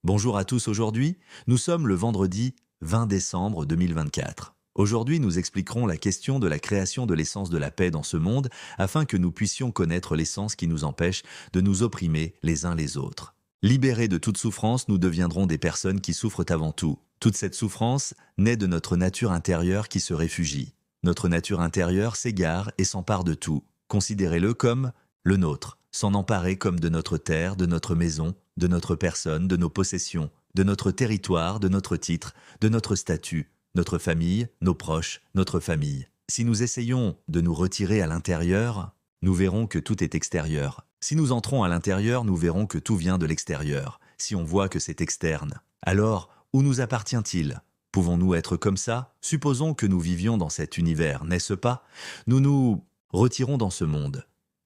Bonjour à tous aujourd'hui, nous sommes le vendredi 20 décembre 2024. Aujourd'hui, nous expliquerons la question de la création de l'essence de la paix dans ce monde afin que nous puissions connaître l'essence qui nous empêche de nous opprimer les uns les autres. Libérés de toute souffrance, nous deviendrons des personnes qui souffrent avant tout. Toute cette souffrance naît de notre nature intérieure qui se réfugie. Notre nature intérieure s'égare et s'empare de tout. Considérez-le comme le nôtre, s'en emparer comme de notre terre, de notre maison, de notre personne, de nos possessions, de notre territoire, de notre titre, de notre statut, notre famille, nos proches, notre famille. Si nous essayons de nous retirer à l'intérieur, nous verrons que tout est extérieur. Si nous entrons à l'intérieur, nous verrons que tout vient de l'extérieur. Si on voit que c'est externe, alors où nous appartient-il ? Pouvons-nous être comme ça ? Supposons que nous vivions dans cet univers, n'est-ce pas ? Nous nous retirons dans ce monde.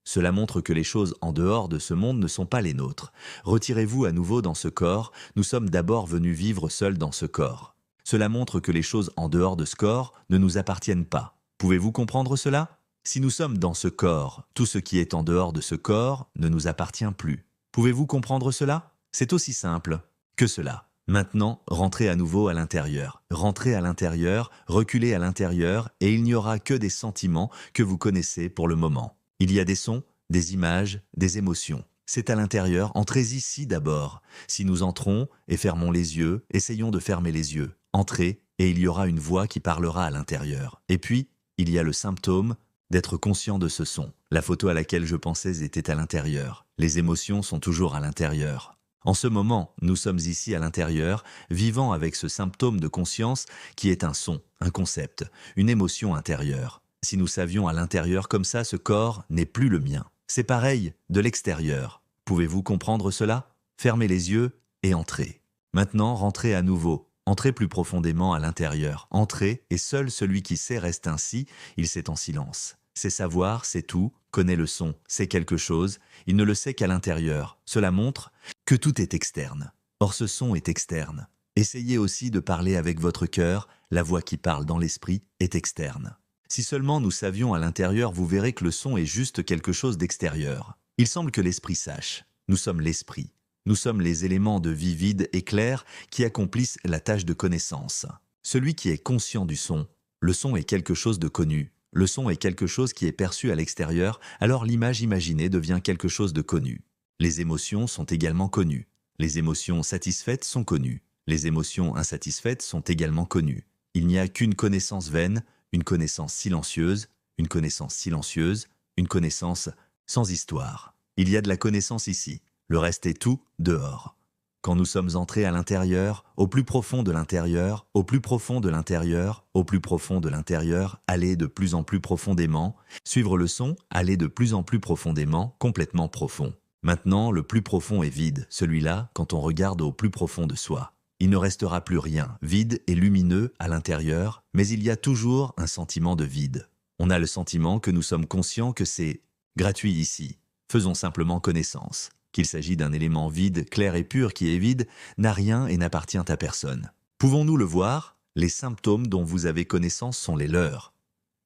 Cela montre que les choses en dehors de ce monde ne sont pas les nôtres. Retirez-vous à nouveau dans ce corps, nous sommes d'abord venus vivre seuls dans ce corps. Cela montre que les choses en dehors de ce corps ne nous appartiennent pas. Pouvez-vous comprendre cela ? Si nous sommes dans ce corps, tout ce qui est en dehors de ce corps ne nous appartient plus. Pouvez-vous comprendre cela ? C'est aussi simple que cela. Maintenant, rentrez à nouveau à l'intérieur. Rentrez à l'intérieur, reculez à l'intérieur, et il n'y aura que des sentiments que vous connaissez pour le moment. Il y a des sons, des images, des émotions. C'est à l'intérieur, entrez ici d'abord. Si nous entrons et fermons les yeux, essayons de fermer les yeux. Entrez et il y aura une voix qui parlera à l'intérieur. Et puis, il y a le symptôme d'être conscient de ce son. La photo à laquelle je pensais était à l'intérieur. Les émotions sont toujours à l'intérieur. En ce moment, nous sommes ici à l'intérieur, vivant avec ce symptôme de conscience qui est un son, un concept, une émotion intérieure. Si nous savions à l'intérieur comme ça, ce corps n'est plus le mien. C'est pareil de l'extérieur. Pouvez-vous comprendre cela ? Fermez les yeux et entrez. Maintenant, rentrez à nouveau. Entrez plus profondément à l'intérieur. Entrez et seul celui qui sait reste ainsi, il sait en silence. C'est savoir, c'est tout, connaît le son, c'est quelque chose, il ne le sait qu'à l'intérieur. Cela montre que tout est externe. Or ce son est externe. Essayez aussi de parler avec votre cœur, la voix qui parle dans l'esprit est externe. Si seulement nous savions à l'intérieur, vous verrez que le son est juste quelque chose d'extérieur. Il semble que l'esprit sache. Nous sommes l'esprit. Nous sommes les éléments de vie vides et clairs qui accomplissent la tâche de connaissance. Celui qui est conscient du son, le son est quelque chose de connu. Le son est quelque chose qui est perçu à l'extérieur, alors l'image imaginée devient quelque chose de connu. Les émotions sont également connues. Les émotions satisfaites sont connues. Les émotions insatisfaites sont également connues. Il n'y a qu'une connaissance vaine, une connaissance silencieuse, une connaissance silencieuse, une connaissance sans histoire. Il y a de la connaissance ici, le reste est tout dehors. Quand nous sommes entrés à l'intérieur, au plus profond de l'intérieur, au plus profond de l'intérieur, au plus profond de l'intérieur, aller de plus en plus profondément, suivre le son, aller de plus en plus profondément, complètement profond. Maintenant, le plus profond est vide, celui-là, quand on regarde au plus profond de soi. Il ne restera plus rien, vide et lumineux à l'intérieur, mais il y a toujours un sentiment de vide. On a le sentiment que nous sommes conscients que c'est gratuit ici. Faisons simplement connaissance. Qu'il s'agit d'un élément vide, clair et pur qui est vide, n'a rien et n'appartient à personne. Pouvons-nous le voir ? Les symptômes dont vous avez connaissance sont les leurs.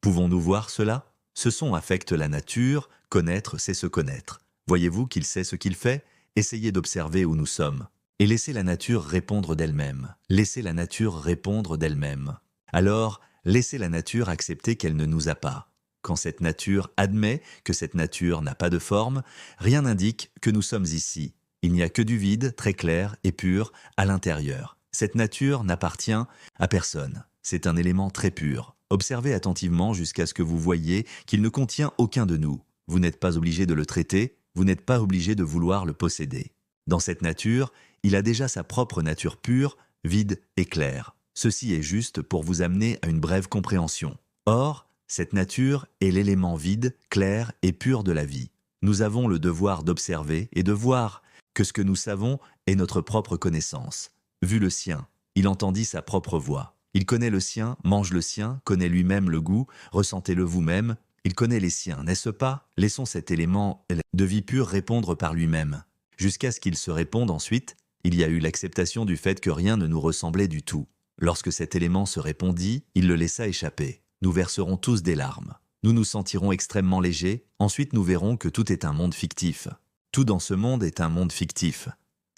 Pouvons-nous voir cela ? Ce son affecte la nature, connaître c'est se connaître. Voyez-vous qu'il sait ce qu'il fait ? Essayez d'observer où nous sommes. Et laissez la nature répondre d'elle-même. Laissez la nature répondre d'elle-même. Alors, laissez la nature accepter qu'elle ne nous a pas. Quand cette nature admet que cette nature n'a pas de forme, rien n'indique que nous sommes ici. Il n'y a que du vide, très clair et pur, à l'intérieur. Cette nature n'appartient à personne. C'est un élément très pur. Observez attentivement jusqu'à ce que vous voyiez qu'il ne contient aucun de nous. Vous n'êtes pas obligé de le traiter, vous n'êtes pas obligé de vouloir le posséder. Dans cette nature, il a déjà sa propre nature pure, vide et claire. Ceci est juste pour vous amener à une brève compréhension. Or, cette nature est l'élément vide, clair et pur de la vie. Nous avons le devoir d'observer et de voir que ce que nous savons est notre propre connaissance. Vu le sien, il entendit sa propre voix. Il connaît le sien, mange le sien, connaît lui-même le goût, ressentez-le vous-même. Il connaît les siens, n'est-ce pas ? Laissons cet élément de vie pure répondre par lui-même. Jusqu'à ce qu'il se réponde ensuite, il y a eu l'acceptation du fait que rien ne nous ressemblait du tout. Lorsque cet élément se répondit, il le laissa échapper. Nous verserons tous des larmes. Nous nous sentirons extrêmement légers, ensuite nous verrons que tout est un monde fictif. Tout dans ce monde est un monde fictif.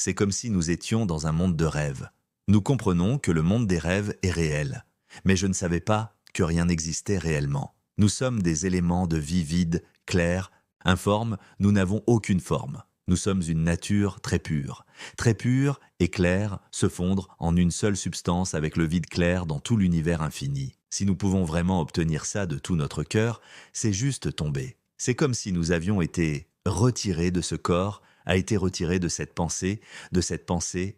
C'est comme si nous étions dans un monde de rêves. Nous comprenons que le monde des rêves est réel. Mais je ne savais pas que rien n'existait réellement. Nous sommes des éléments de vie vides, clairs, informes, nous n'avons aucune forme. Nous sommes une nature très pure et claire, se fondre en une seule substance avec le vide clair dans tout l'univers infini. Si nous pouvons vraiment obtenir ça de tout notre cœur, c'est juste tomber. C'est comme si nous avions été retirés de ce corps, a été retirés de cette pensée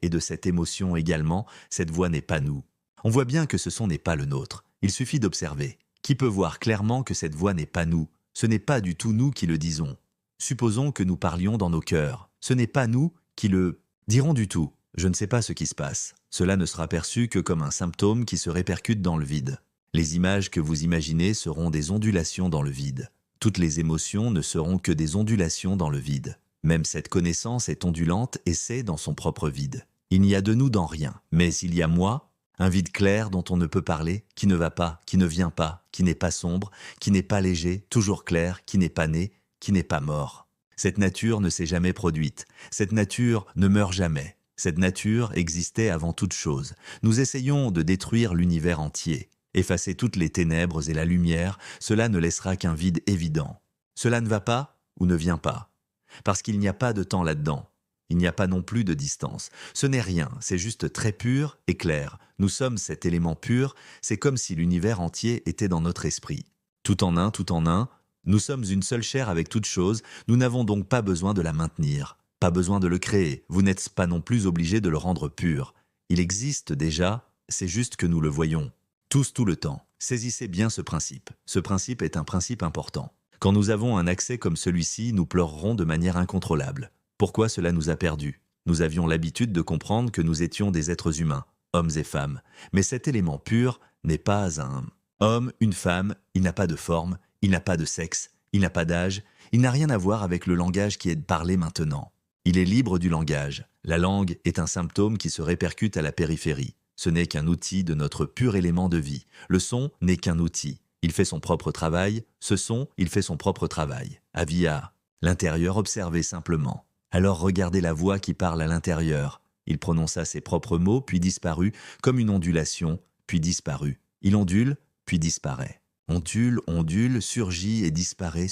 et de cette émotion également. Cette voix n'est pas nous. On voit bien que ce son n'est pas le nôtre. Il suffit d'observer. Qui peut voir clairement que cette voix n'est pas nous? Ce n'est pas du tout nous qui le disons. Supposons que nous parlions dans nos cœurs. Ce n'est pas nous qui le dirons du tout. Je ne sais pas ce qui se passe. Cela ne sera perçu que comme un symptôme qui se répercute dans le vide. Les images que vous imaginez seront des ondulations dans le vide. Toutes les émotions ne seront que des ondulations dans le vide. Même cette connaissance est ondulante et c'est dans son propre vide. Il n'y a de nous dans rien. Mais il y a moi, un vide clair dont on ne peut parler, qui ne va pas, qui ne vient pas, qui n'est pas sombre, qui n'est pas léger, toujours clair, qui n'est pas né, qui n'est pas mort. Cette nature ne s'est jamais produite. Cette nature ne meurt jamais. Cette nature existait avant toute chose. Nous essayons de détruire l'univers entier. Effacer toutes les ténèbres et la lumière, cela ne laissera qu'un vide évident. Cela ne va pas ou ne vient pas. Parce qu'il n'y a pas de temps là-dedans. Il n'y a pas non plus de distance. Ce n'est rien, c'est juste très pur et clair. Nous sommes cet élément pur, c'est comme si l'univers entier était dans notre esprit. Tout en un, nous sommes une seule chair avec toute chose, nous n'avons donc pas besoin de la maintenir, pas besoin de le créer, vous n'êtes pas non plus obligé de le rendre pur. Il existe déjà, c'est juste que nous le voyons. Tous tout le temps. Saisissez bien ce principe. Ce principe est un principe important. Quand nous avons un accès comme celui-ci, nous pleurerons de manière incontrôlable. Pourquoi cela nous a perdus? Nous avions l'habitude de comprendre que nous étions des êtres humains, hommes et femmes. Mais cet élément pur n'est pas un homme, une femme, il n'a pas de forme, il n'a pas de sexe, il n'a pas d'âge, il n'a rien à voir avec le langage qui est parlé maintenant. Il est libre du langage. La langue est un symptôme qui se répercute à la périphérie. Ce n'est qu'un outil de notre pur élément de vie. Le son n'est qu'un outil. Il fait son propre travail. Ce son, il fait son propre travail. Avis à l'intérieur, observez simplement. Alors regardez la voix qui parle à l'intérieur. Il prononça ses propres mots, puis disparut, comme une ondulation, puis disparut. Il ondule, puis disparaît. Ondule, surgit et disparaît,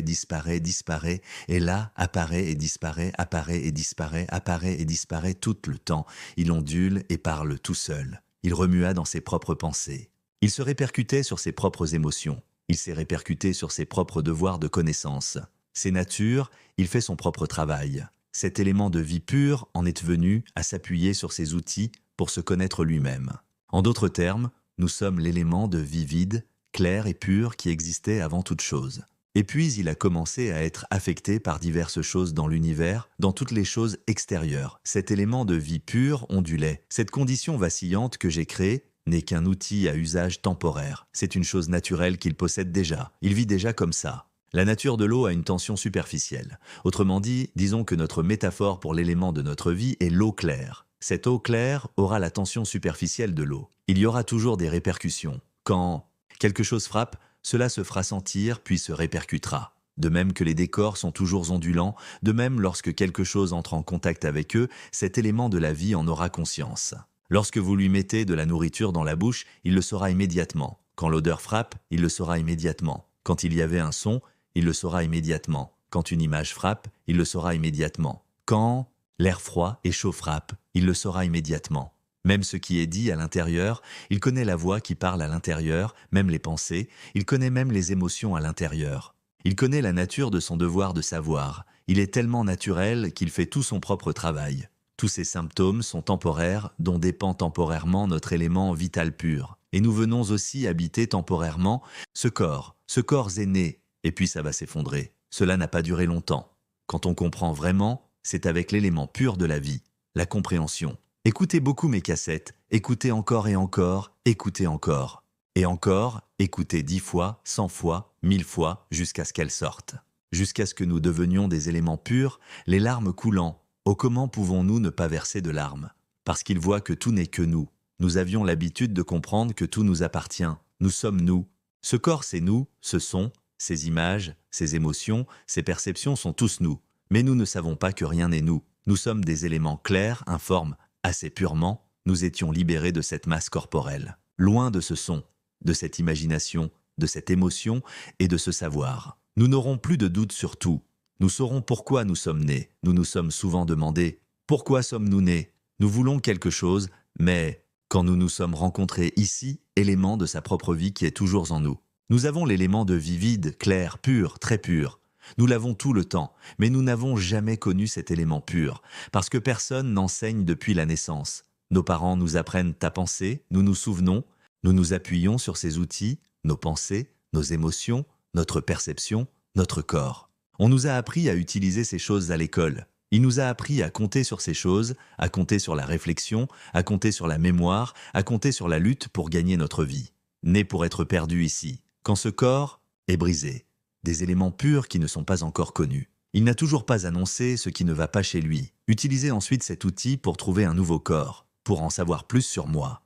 disparaît, et là, apparaît et disparaît, apparaît et disparaît tout le temps. Il ondule et parle tout seul. Il remua dans ses propres pensées. Il se répercutait sur ses propres émotions. Il s'est répercuté sur ses propres devoirs de connaissance. C'est nature, il fait son propre travail. Cet élément de vie pure en est venu à s'appuyer sur ses outils pour se connaître lui-même. En d'autres termes, nous sommes l'élément de vie vide, clair et pur qui existait avant toute chose. Et puis il a commencé à être affecté par diverses choses dans l'univers, dans toutes les choses extérieures. Cet élément de vie pure ondulait. Cette condition vacillante que j'ai créée n'est qu'un outil à usage temporaire. C'est une chose naturelle qu'il possède déjà. Il vit déjà comme ça. La nature de l'eau a une tension superficielle. Autrement dit, disons que notre métaphore pour l'élément de notre vie est l'eau claire. Cette eau claire aura la tension superficielle de l'eau. Il y aura toujours des répercussions. Quand quelque chose frappe, cela se fera sentir puis se répercutera. De même que les décors sont toujours ondulants, de même lorsque quelque chose entre en contact avec eux, cet élément de la vie en aura conscience. Lorsque vous lui mettez de la nourriture dans la bouche, il le saura immédiatement. Quand l'odeur frappe, il le saura immédiatement. Quand il y avait un son, il le saura immédiatement. Quand une image frappe, il le saura immédiatement. Quand l'air froid et chaud frappent, il le saura immédiatement. Même ce qui est dit à l'intérieur, il connaît la voix qui parle à l'intérieur, même les pensées, il connaît même les émotions à l'intérieur. Il connaît la nature de son devoir de savoir. Il est tellement naturel qu'il fait tout son propre travail. Tous ces symptômes sont temporaires, dont dépend temporairement notre élément vital pur. Et nous venons aussi habiter temporairement ce corps. Ce corps est né, et puis ça va s'effondrer. Cela n'a pas duré longtemps. Quand on comprend vraiment, c'est avec l'élément pur de la vie, la compréhension. Écoutez beaucoup mes cassettes, écoutez encore et encore, écoutez encore. Et encore, écoutez 10 fois, 100 fois, 1000 fois, jusqu'à ce qu'elles sortent. Jusqu'à ce que nous devenions des éléments purs, les larmes coulant. Oh, comment pouvons-nous ne pas verser de larmes? Parce qu'ils voient que tout n'est que nous. Nous avions l'habitude de comprendre que tout nous appartient. Nous sommes nous. Ce corps, c'est nous, ce son, ces images, ces émotions, ces perceptions sont tous nous. Mais nous ne savons pas que rien n'est nous. Nous sommes des éléments clairs, informes, assez purement, nous étions libérés de cette masse corporelle, loin de ce son, de cette imagination, de cette émotion et de ce savoir. Nous n'aurons plus de doute sur tout. Nous saurons pourquoi nous sommes nés. Nous nous sommes souvent demandé « Pourquoi sommes-nous nés ?» Nous voulons quelque chose, mais quand nous nous sommes rencontrés ici, élément de sa propre vie qui est toujours en nous. Nous avons l'élément de vie vide, clair, pur, très pur. Nous l'avons tout le temps, mais nous n'avons jamais connu cet élément pur, parce que personne n'enseigne depuis la naissance. Nos parents nous apprennent à penser, nous nous souvenons, nous nous appuyons sur ces outils, nos pensées, nos émotions, notre perception, notre corps. On nous a appris à utiliser ces choses à l'école. Il nous a appris à compter sur ces choses, à compter sur la réflexion, à compter sur la mémoire, à compter sur la lutte pour gagner notre vie. Né pour être perdu ici, quand ce corps est brisé. Des éléments purs qui ne sont pas encore connus. Il n'a toujours pas annoncé ce qui ne va pas chez lui. Utilisez ensuite cet outil pour trouver un nouveau corps, pour en savoir plus sur moi.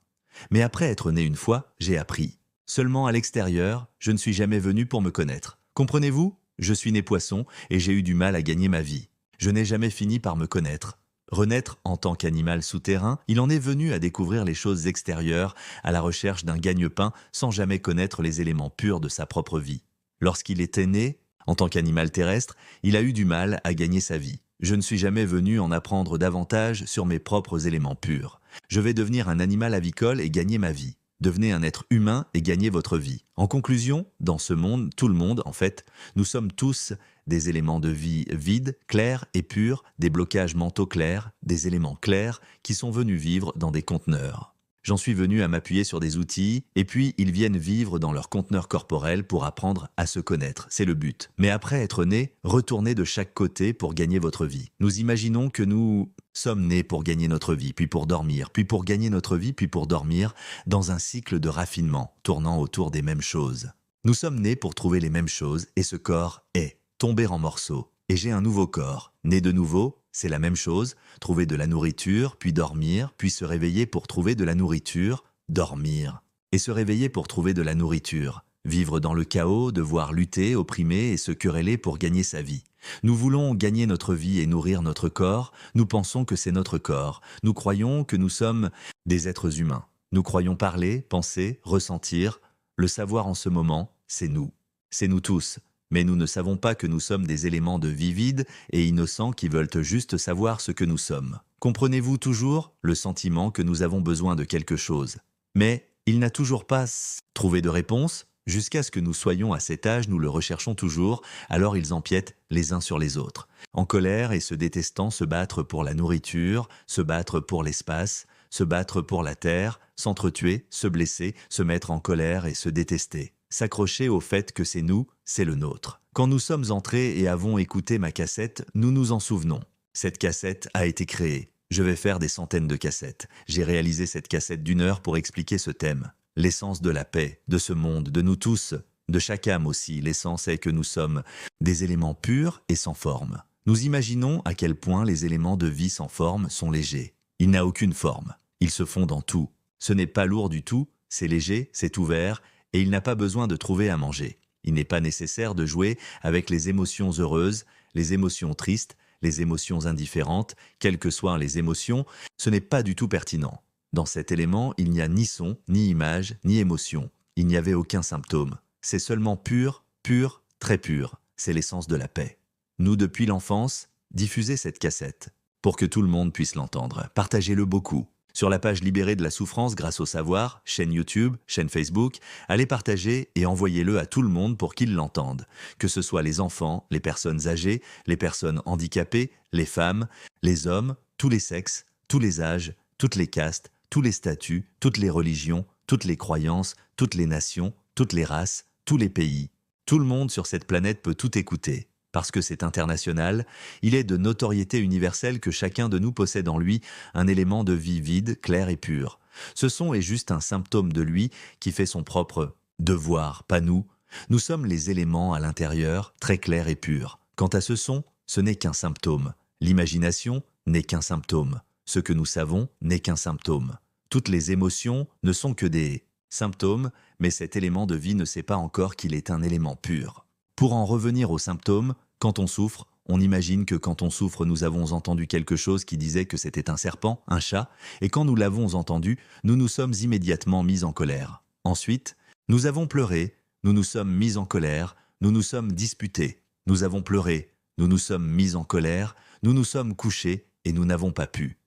Mais après être né une fois, j'ai appris. Seulement à l'extérieur, je ne suis jamais venu pour me connaître. Comprenez-vous ? Je suis né poisson et j'ai eu du mal à gagner ma vie. Je n'ai jamais fini par me connaître. Renaître en tant qu'animal souterrain, il en est venu à découvrir les choses extérieures, à la recherche d'un gagne-pain sans jamais connaître les éléments purs de sa propre vie. Lorsqu'il était né, en tant qu'animal terrestre, il a eu du mal à gagner sa vie. Je ne suis jamais venu en apprendre davantage sur mes propres éléments purs. Je vais devenir un animal avicole et gagner ma vie. Devenez un être humain et gagnez votre vie. En conclusion, dans ce monde, tout le monde, en fait, nous sommes tous des éléments de vie vides, clairs et purs, des blocages mentaux clairs, des éléments clairs qui sont venus vivre dans des conteneurs. J'en suis venu à m'appuyer sur des outils, et puis ils viennent vivre dans leur conteneur corporel pour apprendre à se connaître. C'est le but. Mais après être né, retournez de chaque côté pour gagner votre vie. Nous imaginons que nous sommes nés pour gagner notre vie, puis pour dormir, puis pour gagner notre vie, puis pour dormir, dans un cycle de raffinement, tournant autour des mêmes choses. Nous sommes nés pour trouver les mêmes choses, et ce corps est tomber en morceaux. Et j'ai un nouveau corps, né de nouveau. C'est la même chose, trouver de la nourriture, puis dormir, puis se réveiller pour trouver de la nourriture, dormir. Et se réveiller pour trouver de la nourriture. Vivre dans le chaos, devoir lutter, opprimer et se quereller pour gagner sa vie. Nous voulons gagner notre vie et nourrir notre corps, nous pensons que c'est notre corps. Nous croyons que nous sommes des êtres humains. Nous croyons parler, penser, ressentir. Le savoir en ce moment, c'est nous. C'est nous tous. Mais nous ne savons pas que nous sommes des éléments de vie vides et innocents qui veulent juste savoir ce que nous sommes. Comprenez-vous toujours le sentiment que nous avons besoin de quelque chose? Mais il n'a toujours pas trouvé de réponse. Jusqu'à ce que nous soyons à cet âge, nous le recherchons toujours, alors ils empiètent les uns sur les autres. En colère et se détestant, se battre pour la nourriture, se battre pour l'espace, se battre pour la terre, s'entretuer, se blesser, se mettre en colère et se détester. S'accrocher au fait que c'est nous, c'est le nôtre. Quand nous sommes entrés et avons écouté ma cassette, nous nous en souvenons. Cette cassette a été créée. Je vais faire des centaines de cassettes. J'ai réalisé cette cassette d'1 heure pour expliquer ce thème. L'essence de la paix, de ce monde, de nous tous, de chaque âme aussi. L'essence est que nous sommes des éléments purs et sans forme. Nous imaginons à quel point les éléments de vie sans forme sont légers. Il n'a aucune forme. Ils se font dans tout. Ce n'est pas lourd du tout, c'est léger, c'est ouvert, et il n'a pas besoin de trouver à manger. Il n'est pas nécessaire de jouer avec les émotions heureuses, les émotions tristes, les émotions indifférentes, quelles que soient les émotions, ce n'est pas du tout pertinent. Dans cet élément, il n'y a ni son, ni image, ni émotion. Il n'y avait aucun symptôme. C'est seulement pur, pur, très pur. C'est l'essence de la paix. Nous, depuis l'enfance, diffusez cette cassette pour que tout le monde puisse l'entendre. Partagez-le beaucoup. Sur la page Libérée de la souffrance grâce au savoir, chaîne YouTube, chaîne Facebook, allez partager et envoyez-le à tout le monde pour qu'ils l'entendent. Que ce soit les enfants, les personnes âgées, les personnes handicapées, les femmes, les hommes, tous les sexes, tous les âges, toutes les castes, tous les statuts, toutes les religions, toutes les croyances, toutes les nations, toutes les races, tous les pays. Tout le monde sur cette planète peut tout écouter. Parce que c'est international, il est de notoriété universelle que chacun de nous possède en lui un élément de vie vide, clair et pur. Ce son est juste un symptôme de lui qui fait son propre devoir, pas nous. Nous sommes les éléments à l'intérieur, très clairs et purs. Quant à ce son, ce n'est qu'un symptôme. L'imagination n'est qu'un symptôme. Ce que nous savons n'est qu'un symptôme. Toutes les émotions ne sont que des symptômes, mais cet élément de vie ne sait pas encore qu'il est un élément pur. Pour en revenir aux symptômes, quand on souffre, On imagine que quand on souffre, nous avons entendu quelque chose qui disait que c'était un serpent, un chat, et quand nous l'avons entendu, nous nous sommes immédiatement mis en colère. Ensuite, nous avons pleuré, nous nous sommes mis en colère, nous nous sommes disputés. Nous avons pleuré, nous nous sommes mis en colère, nous nous sommes couchés et nous n'avons pas pu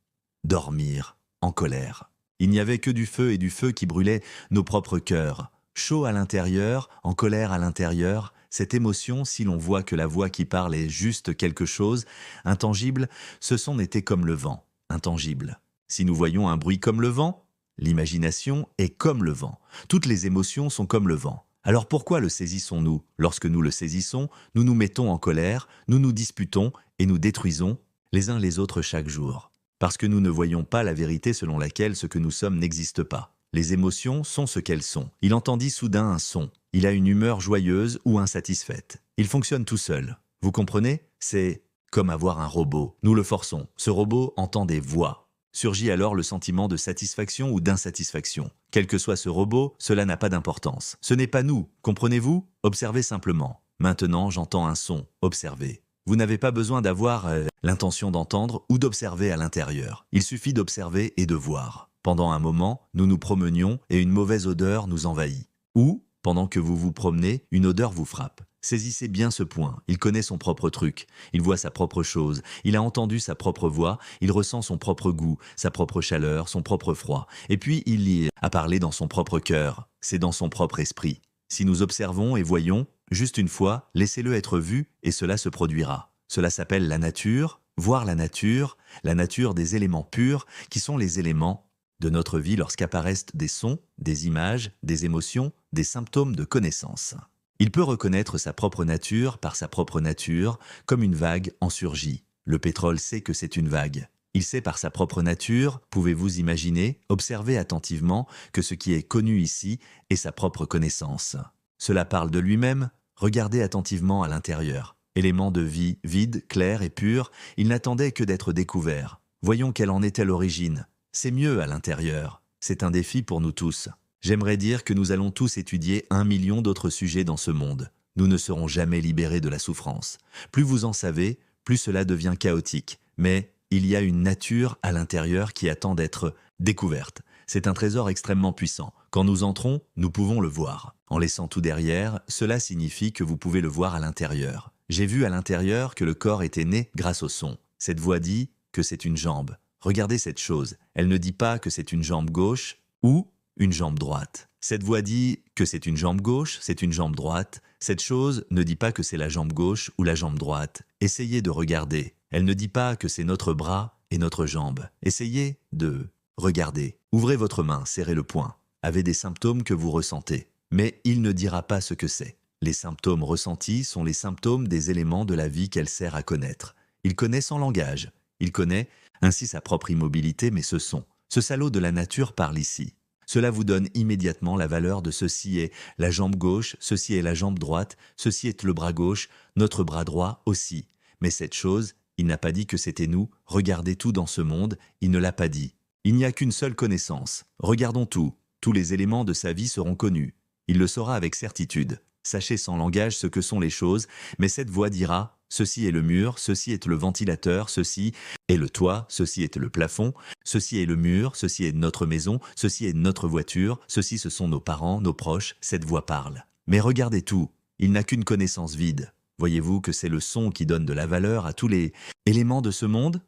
dormir en colère. Il n'y avait que du feu et du feu qui brûlait nos propres cœurs. Chaud à l'intérieur, en colère à l'intérieur, cette émotion, si l'on voit que la voix qui parle est juste quelque chose, intangible, ce son n'était comme le vent, intangible. Si nous voyons un bruit comme le vent, l'imagination est comme le vent. Toutes les émotions sont comme le vent. Alors pourquoi le saisissons-nous? Lorsque nous le saisissons, nous nous mettons en colère, nous nous disputons et nous détruisons les uns les autres chaque jour. Parce que nous ne voyons pas la vérité selon laquelle ce que nous sommes n'existe pas. Les émotions sont ce qu'elles sont. Il entendit soudain un son. Il a une humeur joyeuse ou insatisfaite. Il fonctionne tout seul. Vous comprenez? C'est comme avoir un robot. Nous le forçons. Ce robot entend des voix. Surgit alors le sentiment de satisfaction ou d'insatisfaction. Quel que soit ce robot, cela n'a pas d'importance. Ce n'est pas nous, comprenez-vous? Observez simplement. Maintenant, j'entends un son. Observez. Vous n'avez pas besoin d'avoir l'intention d'entendre ou d'observer à l'intérieur. Il suffit d'observer et de voir. Pendant un moment, nous nous promenions et une mauvaise odeur nous envahit. Ou, pendant que vous vous promenez, une odeur vous frappe. Saisissez bien ce point. Il connaît son propre truc. Il voit sa propre chose. Il a entendu sa propre voix. Il ressent son propre goût, sa propre chaleur, son propre froid. Et puis, il y a parlé dans son propre cœur. C'est dans son propre esprit. Si nous observons et voyons, juste une fois, laissez-le être vu et cela se produira. Cela s'appelle la nature, voir la nature des éléments purs qui sont les éléments de notre vie lorsqu'apparaissent des sons, des images, des émotions, des symptômes de connaissance. Il peut reconnaître sa propre nature par sa propre nature, comme une vague en surgit. Le pétrole sait que c'est une vague. Il sait par sa propre nature, pouvez-vous imaginer, observer attentivement que ce qui est connu ici est sa propre connaissance. Cela parle de lui-même, regardez attentivement à l'intérieur. Élément de vie vide, clair et pur, il n'attendait que d'être découvert. Voyons quelle en était l'origine. C'est mieux à l'intérieur. C'est un défi pour nous tous. J'aimerais dire que nous allons tous étudier 1 million d'autres sujets dans ce monde. Nous ne serons jamais libérés de la souffrance. Plus vous en savez, plus cela devient chaotique. Mais il y a une nature à l'intérieur qui attend d'être découverte. C'est un trésor extrêmement puissant. Quand nous entrons, nous pouvons le voir. En laissant tout derrière, cela signifie que vous pouvez le voir à l'intérieur. J'ai vu à l'intérieur que le corps était né grâce au son. Cette voix dit que c'est une jambe. Regardez cette chose. Elle ne dit pas que c'est une jambe gauche ou une jambe droite. Cette voix dit que c'est une jambe gauche, c'est une jambe droite. Cette chose ne dit pas que c'est la jambe gauche ou la jambe droite. Essayez de regarder. Elle ne dit pas que c'est notre bras et notre jambe. Essayez de regarder. Ouvrez votre main, serrez le poing. Avez des symptômes que vous ressentez. Mais il ne dira pas ce que c'est. Les symptômes ressentis sont les symptômes des éléments de la vie qu'elle sert à connaître. Il connaît son langage. Il connaît ainsi sa propre immobilité, mais ce son. Ce salaud de la nature parle ici. Cela vous donne immédiatement la valeur de ceci est la jambe gauche, ceci est la jambe droite, ceci est le bras gauche, notre bras droit aussi. Mais cette chose, il n'a pas dit que c'était nous, regardez tout dans ce monde, il ne l'a pas dit. Il n'y a qu'une seule connaissance. Regardons tout. Tous les éléments de sa vie seront connus. Il le saura avec certitude. Sachez sans langage ce que sont les choses, mais cette voix dira « Ceci est le mur, ceci est le ventilateur, ceci est le toit, ceci est le plafond, ceci est le mur, ceci est notre maison, ceci est notre voiture, ceci ce sont nos parents, nos proches, cette voix parle. » Mais regardez tout, il n'a qu'une connaissance vide. Voyez-vous que c'est le son qui donne de la valeur à tous les éléments de ce monde?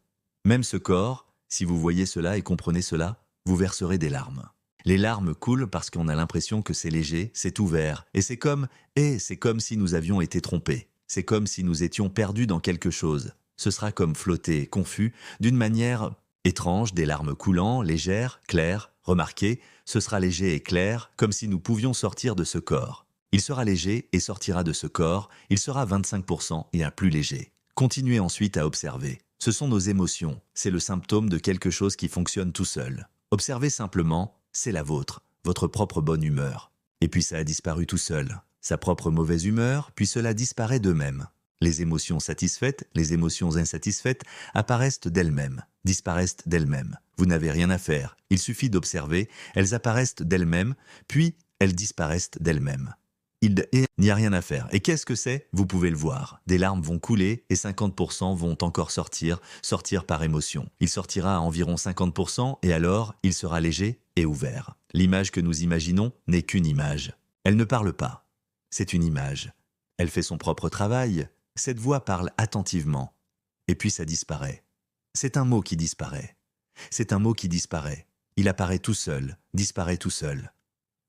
Même ce corps, si vous voyez cela et comprenez cela, vous verserez des larmes. Les larmes coulent parce qu'on a l'impression que c'est léger, c'est ouvert, et c'est comme si nous avions été trompés. C'est comme si nous étions perdus dans quelque chose. Ce sera comme flotter, confus, d'une manière étrange, des larmes coulant, légères, claires. Remarquez, ce sera léger et clair, comme si nous pouvions sortir de ce corps. Il sera léger et sortira de ce corps, il sera 25% et un plus léger. Continuez ensuite à observer. Ce sont nos émotions, c'est le symptôme de quelque chose qui fonctionne tout seul. Observez simplement, c'est la vôtre, votre propre bonne humeur. Et puis ça a disparu tout seul. Sa propre mauvaise humeur, puis cela disparaît d'eux-mêmes. Les émotions satisfaites, les émotions insatisfaites apparaissent d'elles-mêmes, disparaissent d'elles-mêmes. Vous n'avez rien à faire, il suffit d'observer, elles apparaissent d'elles-mêmes, puis elles disparaissent d'elles-mêmes. Il n'y a rien à faire. Et qu'est-ce que c'est? Vous pouvez le voir. Des larmes vont couler et 50% vont encore sortir par émotion. Il sortira à environ 50% et alors il sera léger et ouvert. L'image que nous imaginons n'est qu'une image. Elle ne parle pas. C'est une image. Elle fait son propre travail. Cette voix parle attentivement. Et puis ça disparaît. C'est un mot qui disparaît. C'est un mot qui disparaît. Il apparaît tout seul, disparaît tout seul.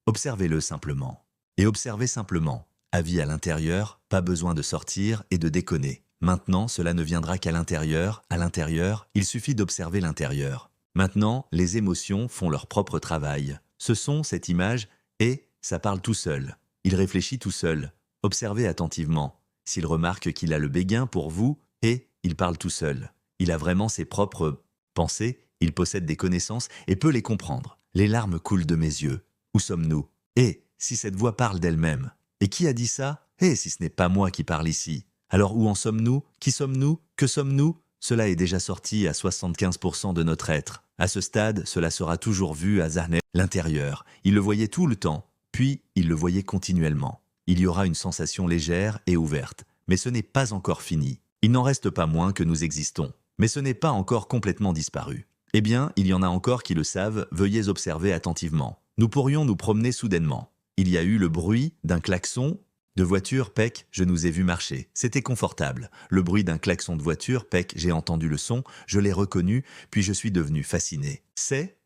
Observez-le simplement. Et observez simplement. Avis à l'intérieur, pas besoin de sortir et de déconner. Maintenant, cela ne viendra qu'à l'intérieur. À l'intérieur, il suffit d'observer l'intérieur. Maintenant, les émotions font leur propre travail. Ce son, cette image, et ça parle tout seul. Il réfléchit tout seul. Observez attentivement. S'il remarque qu'il a le béguin pour vous, et il parle tout seul. Il a vraiment ses propres pensées, il possède des connaissances et peut les comprendre. Les larmes coulent de mes yeux. Où sommes-nous? Et si cette voix parle d'elle-même? Et qui a dit ça? Et si ce n'est pas moi qui parle ici? Alors où en sommes-nous? Qui sommes-nous? Que sommes-nous? Cela est déjà sorti à 75% de notre être. À ce stade, cela sera toujours vu à Zarnet, l'intérieur. Il le voyait tout le temps, puis il le voyait continuellement. Il y aura une sensation légère et ouverte, mais ce n'est pas encore fini. Il n'en reste pas moins que nous existons, mais ce n'est pas encore complètement disparu. Eh bien, il y en a encore qui le savent, veuillez observer attentivement. Nous pourrions nous promener soudainement. Il y a eu le bruit d'un klaxon de voiture, pec, je nous ai vu marcher. C'était confortable. Le bruit d'un klaxon de voiture, pec, j'ai entendu le son, je l'ai reconnu, puis je suis devenu fasciné.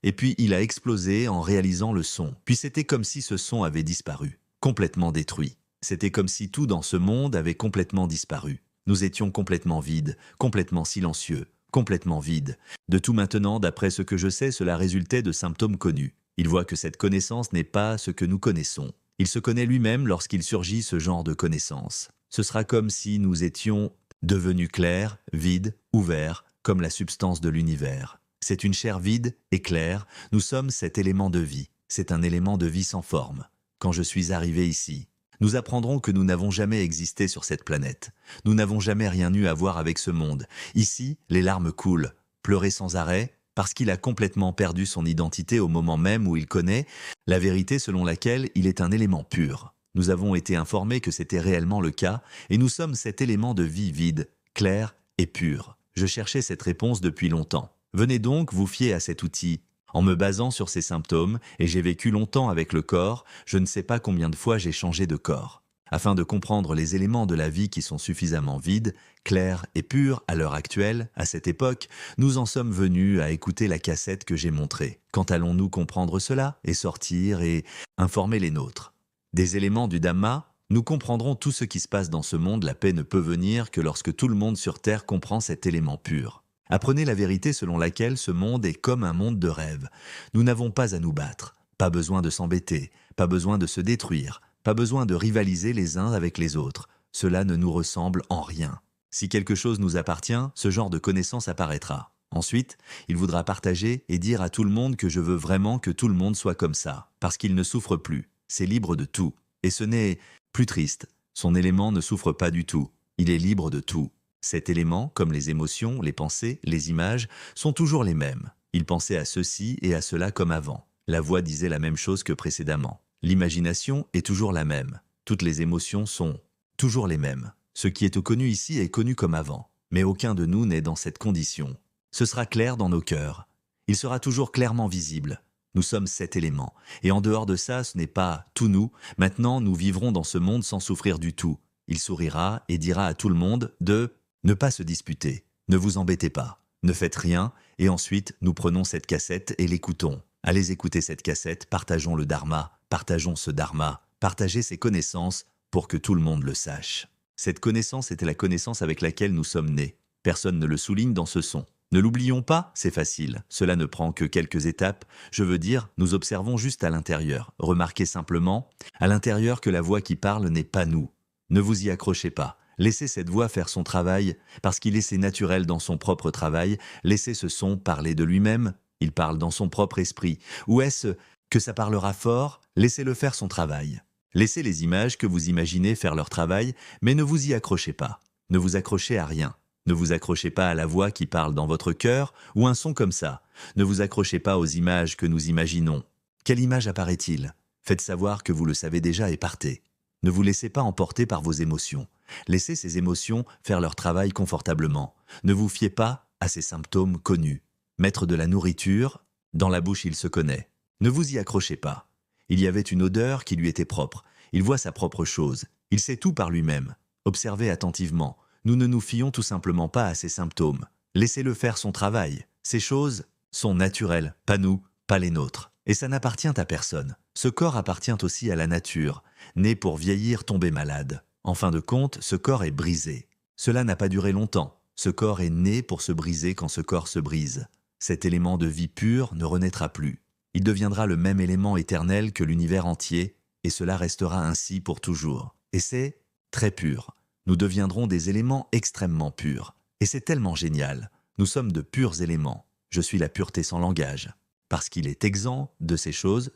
Et puis il a explosé en réalisant le son. Puis c'était comme si ce son avait disparu, complètement détruit. C'était comme si tout dans ce monde avait complètement disparu. Nous étions complètement vides, complètement silencieux, complètement vides. De tout maintenant, d'après ce que je sais, cela résultait de symptômes connus. Il voit que cette connaissance n'est pas ce que nous connaissons. Il se connaît lui-même lorsqu'il surgit ce genre de connaissance. Ce sera comme si nous étions devenus clairs, vides, ouverts, comme la substance de l'univers. C'est une chair vide et claire, nous sommes cet élément de vie. C'est un élément de vie sans forme. Quand je suis arrivé ici, nous apprendrons que nous n'avons jamais existé sur cette planète. Nous n'avons jamais rien eu à voir avec ce monde. Ici, les larmes coulent, pleurer sans arrêt, parce qu'il a complètement perdu son identité au moment même où il connaît la vérité selon laquelle il est un élément pur. Nous avons été informés que c'était réellement le cas, et nous sommes cet élément de vie vide, clair et pur. Je cherchais cette réponse depuis longtemps. Venez donc vous fier à cet outil. En me basant sur ces symptômes, et j'ai vécu longtemps avec le corps, je ne sais pas combien de fois j'ai changé de corps. Afin de comprendre les éléments de la vie qui sont suffisamment vides, clairs et purs à l'heure actuelle, à cette époque, nous en sommes venus à écouter la cassette que j'ai montrée. Quand allons-nous comprendre cela et sortir et informer les nôtres? Des éléments du Dhamma, nous comprendrons tout ce qui se passe dans ce monde. La paix ne peut venir que lorsque tout le monde sur Terre comprend cet élément pur. Apprenez la vérité selon laquelle ce monde est comme un monde de rêve. Nous n'avons pas à nous battre, pas besoin de s'embêter, pas besoin de se détruire, pas besoin de rivaliser les uns avec les autres. Cela ne nous ressemble en rien. Si quelque chose nous appartient, ce genre de connaissance apparaîtra. Ensuite, il voudra partager et dire à tout le monde que je veux vraiment que tout le monde soit comme ça, parce qu'il ne souffre plus. C'est libre de tout. Et ce n'est plus triste. Son élément ne souffre pas du tout. Il est libre de tout. Cet élément, comme les émotions, les pensées, les images, sont toujours les mêmes. Il pensait à ceci et à cela comme avant. La voix disait la même chose que précédemment. L'imagination est toujours la même. Toutes les émotions sont toujours les mêmes. Ce qui est connu ici est connu comme avant. Mais aucun de nous n'est dans cette condition. Ce sera clair dans nos cœurs. Il sera toujours clairement visible. Nous sommes cet élément. Et en dehors de ça, ce n'est pas tout nous. Maintenant, nous vivrons dans ce monde sans souffrir du tout. Il sourira et dira à tout le monde de ne pas se disputer. Ne vous embêtez pas. Ne faites rien. Et ensuite, nous prenons cette cassette et l'écoutons. Allez écouter cette cassette, partageons le Dharma, partageons ce Dharma, partagez ces connaissances pour que tout le monde le sache. Cette connaissance était la connaissance avec laquelle nous sommes nés. Personne ne le souligne dans ce son. Ne l'oublions pas, c'est facile. Cela ne prend que quelques étapes. Je veux dire, nous observons juste à l'intérieur. Remarquez simplement, à l'intérieur, que la voix qui parle n'est pas nous. Ne vous y accrochez pas. Laissez cette voix faire son travail, parce qu'il est si naturel dans son propre travail. Laissez ce son parler de lui-même. Il parle dans son propre esprit. Ou est-ce que ça parlera fort? Laissez-le faire son travail. Laissez les images que vous imaginez faire leur travail, mais ne vous y accrochez pas. Ne vous accrochez à rien. Ne vous accrochez pas à la voix qui parle dans votre cœur ou un son comme ça. Ne vous accrochez pas aux images que nous imaginons. Quelle image apparaît-il? Faites savoir que vous le savez déjà et partez. Ne vous laissez pas emporter par vos émotions. Laissez ces émotions faire leur travail confortablement. Ne vous fiez pas à ces symptômes connus. Mettre de la nourriture, dans la bouche il se connaît. Ne vous y accrochez pas. Il y avait une odeur qui lui était propre. Il voit sa propre chose. Il sait tout par lui-même. Observez attentivement. Nous ne nous fions tout simplement pas à ces symptômes. Laissez-le faire son travail. Ces choses sont naturelles, pas nous, pas les nôtres. Et ça n'appartient à personne. Ce corps appartient aussi à la nature, né pour vieillir, tomber malade. En fin de compte, ce corps est brisé. Cela n'a pas duré longtemps. Ce corps est né pour se briser quand ce corps se brise. Cet élément de vie pure ne renaîtra plus. Il deviendra le même élément éternel que l'univers entier, et cela restera ainsi pour toujours. Et c'est très pur. Nous deviendrons des éléments extrêmement purs. Et c'est tellement génial. Nous sommes de purs éléments. Je suis la pureté sans langage. Parce qu'il est exempt de ces choses,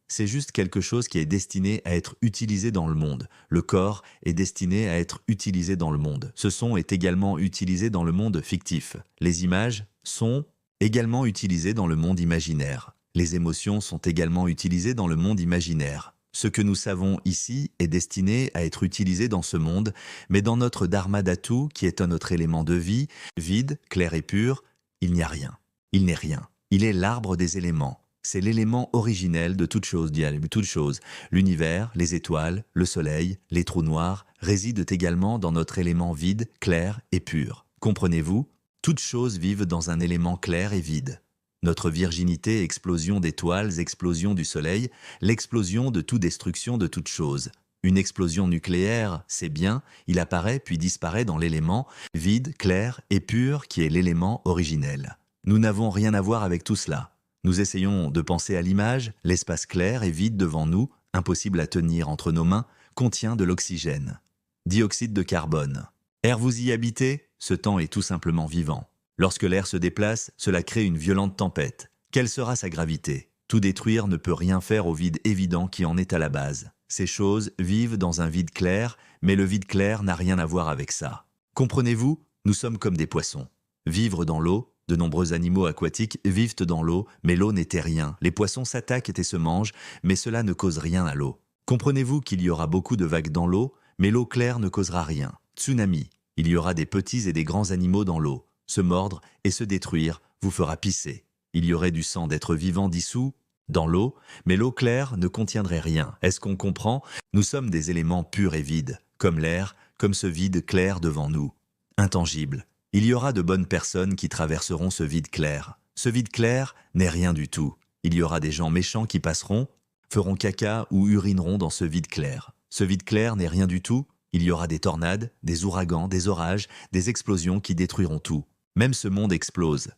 c'est juste quelque chose qui est destiné à être utilisé dans le monde. Le corps est destiné à être utilisé dans le monde. Ce son est également utilisé dans le monde fictif. Les images sont également utilisées dans le monde imaginaire. Les émotions sont également utilisées dans le monde imaginaire. Ce que nous savons ici est destiné à être utilisé dans ce monde, mais dans notre Dharma Dhatu, qui est un autre élément de vie, vide, clair et pur, il n'y a rien. Il n'est rien. Il est l'arbre des éléments. C'est l'élément originel de toute chose, L'univers, les étoiles, le soleil, les trous noirs résident également dans notre élément vide, clair et pur. Comprenez-vous? Toutes choses vivent dans un élément clair et vide. Notre virginité, explosion d'étoiles, explosion du soleil, l'explosion de toute destruction de toute chose. Une explosion nucléaire, c'est bien, il apparaît puis disparaît dans l'élément vide, clair et pur qui est l'élément originel. Nous n'avons rien à voir avec tout cela. Nous essayons de penser à l'image, l'espace clair et vide devant nous, impossible à tenir entre nos mains, contient de l'oxygène. Dioxyde de carbone. Air vous y habitez? Ce temps est tout simplement vivant. Lorsque l'air se déplace, cela crée une violente tempête. Quelle sera sa gravité? Tout détruire ne peut rien faire au vide évident qui en est à la base. Ces choses vivent dans un vide clair, mais le vide clair n'a rien à voir avec ça. Comprenez-vous? Nous sommes comme des poissons. Vivre dans l'eau, de nombreux animaux aquatiques vivent dans l'eau, mais l'eau n'était rien. Les poissons s'attaquent et se mangent, mais cela ne cause rien à l'eau. Comprenez-vous qu'il y aura beaucoup de vagues dans l'eau, mais l'eau claire ne causera rien. Tsunami. Il y aura des petits et des grands animaux dans l'eau. Se mordre et se détruire vous fera pisser. Il y aurait du sang d'êtres vivants dissous dans l'eau, mais l'eau claire ne contiendrait rien. Est-ce qu'on comprend? Nous sommes des éléments purs et vides, comme l'air, comme ce vide clair devant nous. Intangible. Il y aura de bonnes personnes qui traverseront ce vide clair. Ce vide clair n'est rien du tout. Il y aura des gens méchants qui passeront, feront caca ou urineront dans ce vide clair. Ce vide clair n'est rien du tout. Il y aura des tornades, des ouragans, des orages, des explosions qui détruiront tout. Même ce monde explose.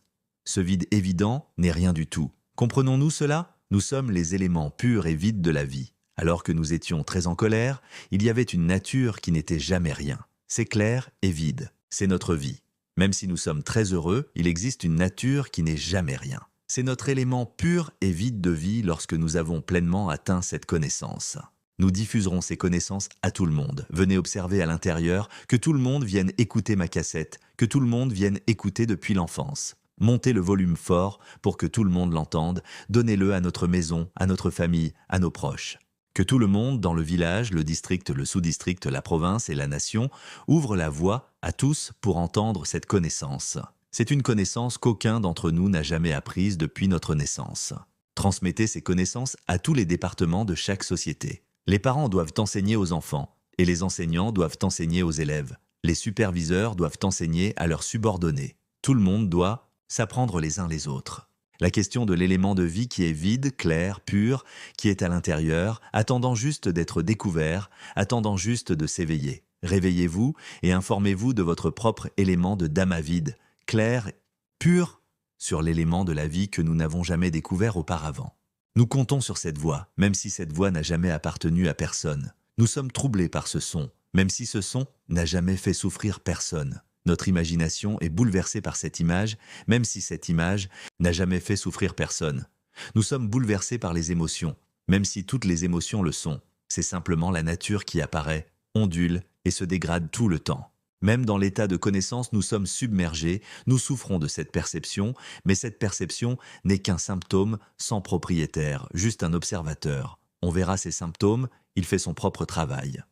Ce vide évident n'est rien du tout. Comprenons-nous cela? Nous sommes les éléments purs et vides de la vie. Alors que nous étions très en colère, il y avait une nature qui n'était jamais rien. C'est clair et vide. C'est notre vie. Même si nous sommes très heureux, il existe une nature qui n'est jamais rien. C'est notre élément pur et vide de vie lorsque nous avons pleinement atteint cette connaissance. Nous diffuserons ces connaissances à tout le monde. Venez observer à l'intérieur, que tout le monde vienne écouter ma cassette, que tout le monde vienne écouter depuis l'enfance. Montez le volume fort pour que tout le monde l'entende, donnez-le à notre maison, à notre famille, à nos proches. Que tout le monde, dans le village, le district, le sous-district, la province et la nation, ouvre la voie à tous pour entendre cette connaissance. C'est une connaissance qu'aucun d'entre nous n'a jamais apprise depuis notre naissance. Transmettez ces connaissances à tous les départements de chaque société. Les parents doivent enseigner aux enfants, et les enseignants doivent enseigner aux élèves. Les superviseurs doivent enseigner à leurs subordonnés. Tout le monde doit s'apprendre les uns les autres. La question de l'élément de vie qui est vide, clair, pur, qui est à l'intérieur, attendant juste d'être découvert, attendant juste de s'éveiller. Réveillez-vous et informez-vous de votre propre élément de Dhamma vide, clair, pur, sur l'élément de la vie que nous n'avons jamais découvert auparavant. Nous comptons sur cette voix, même si cette voix n'a jamais appartenu à personne. Nous sommes troublés par ce son, même si ce son n'a jamais fait souffrir personne. Notre imagination est bouleversée par cette image, même si cette image n'a jamais fait souffrir personne. Nous sommes bouleversés par les émotions, même si toutes les émotions le sont. C'est simplement la nature qui apparaît, ondule et se dégrade tout le temps. Même dans l'état de connaissance, nous sommes submergés, nous souffrons de cette perception, mais cette perception n'est qu'un symptôme sans propriétaire, juste un observateur. on verra ses symptômes, il fait son propre travail.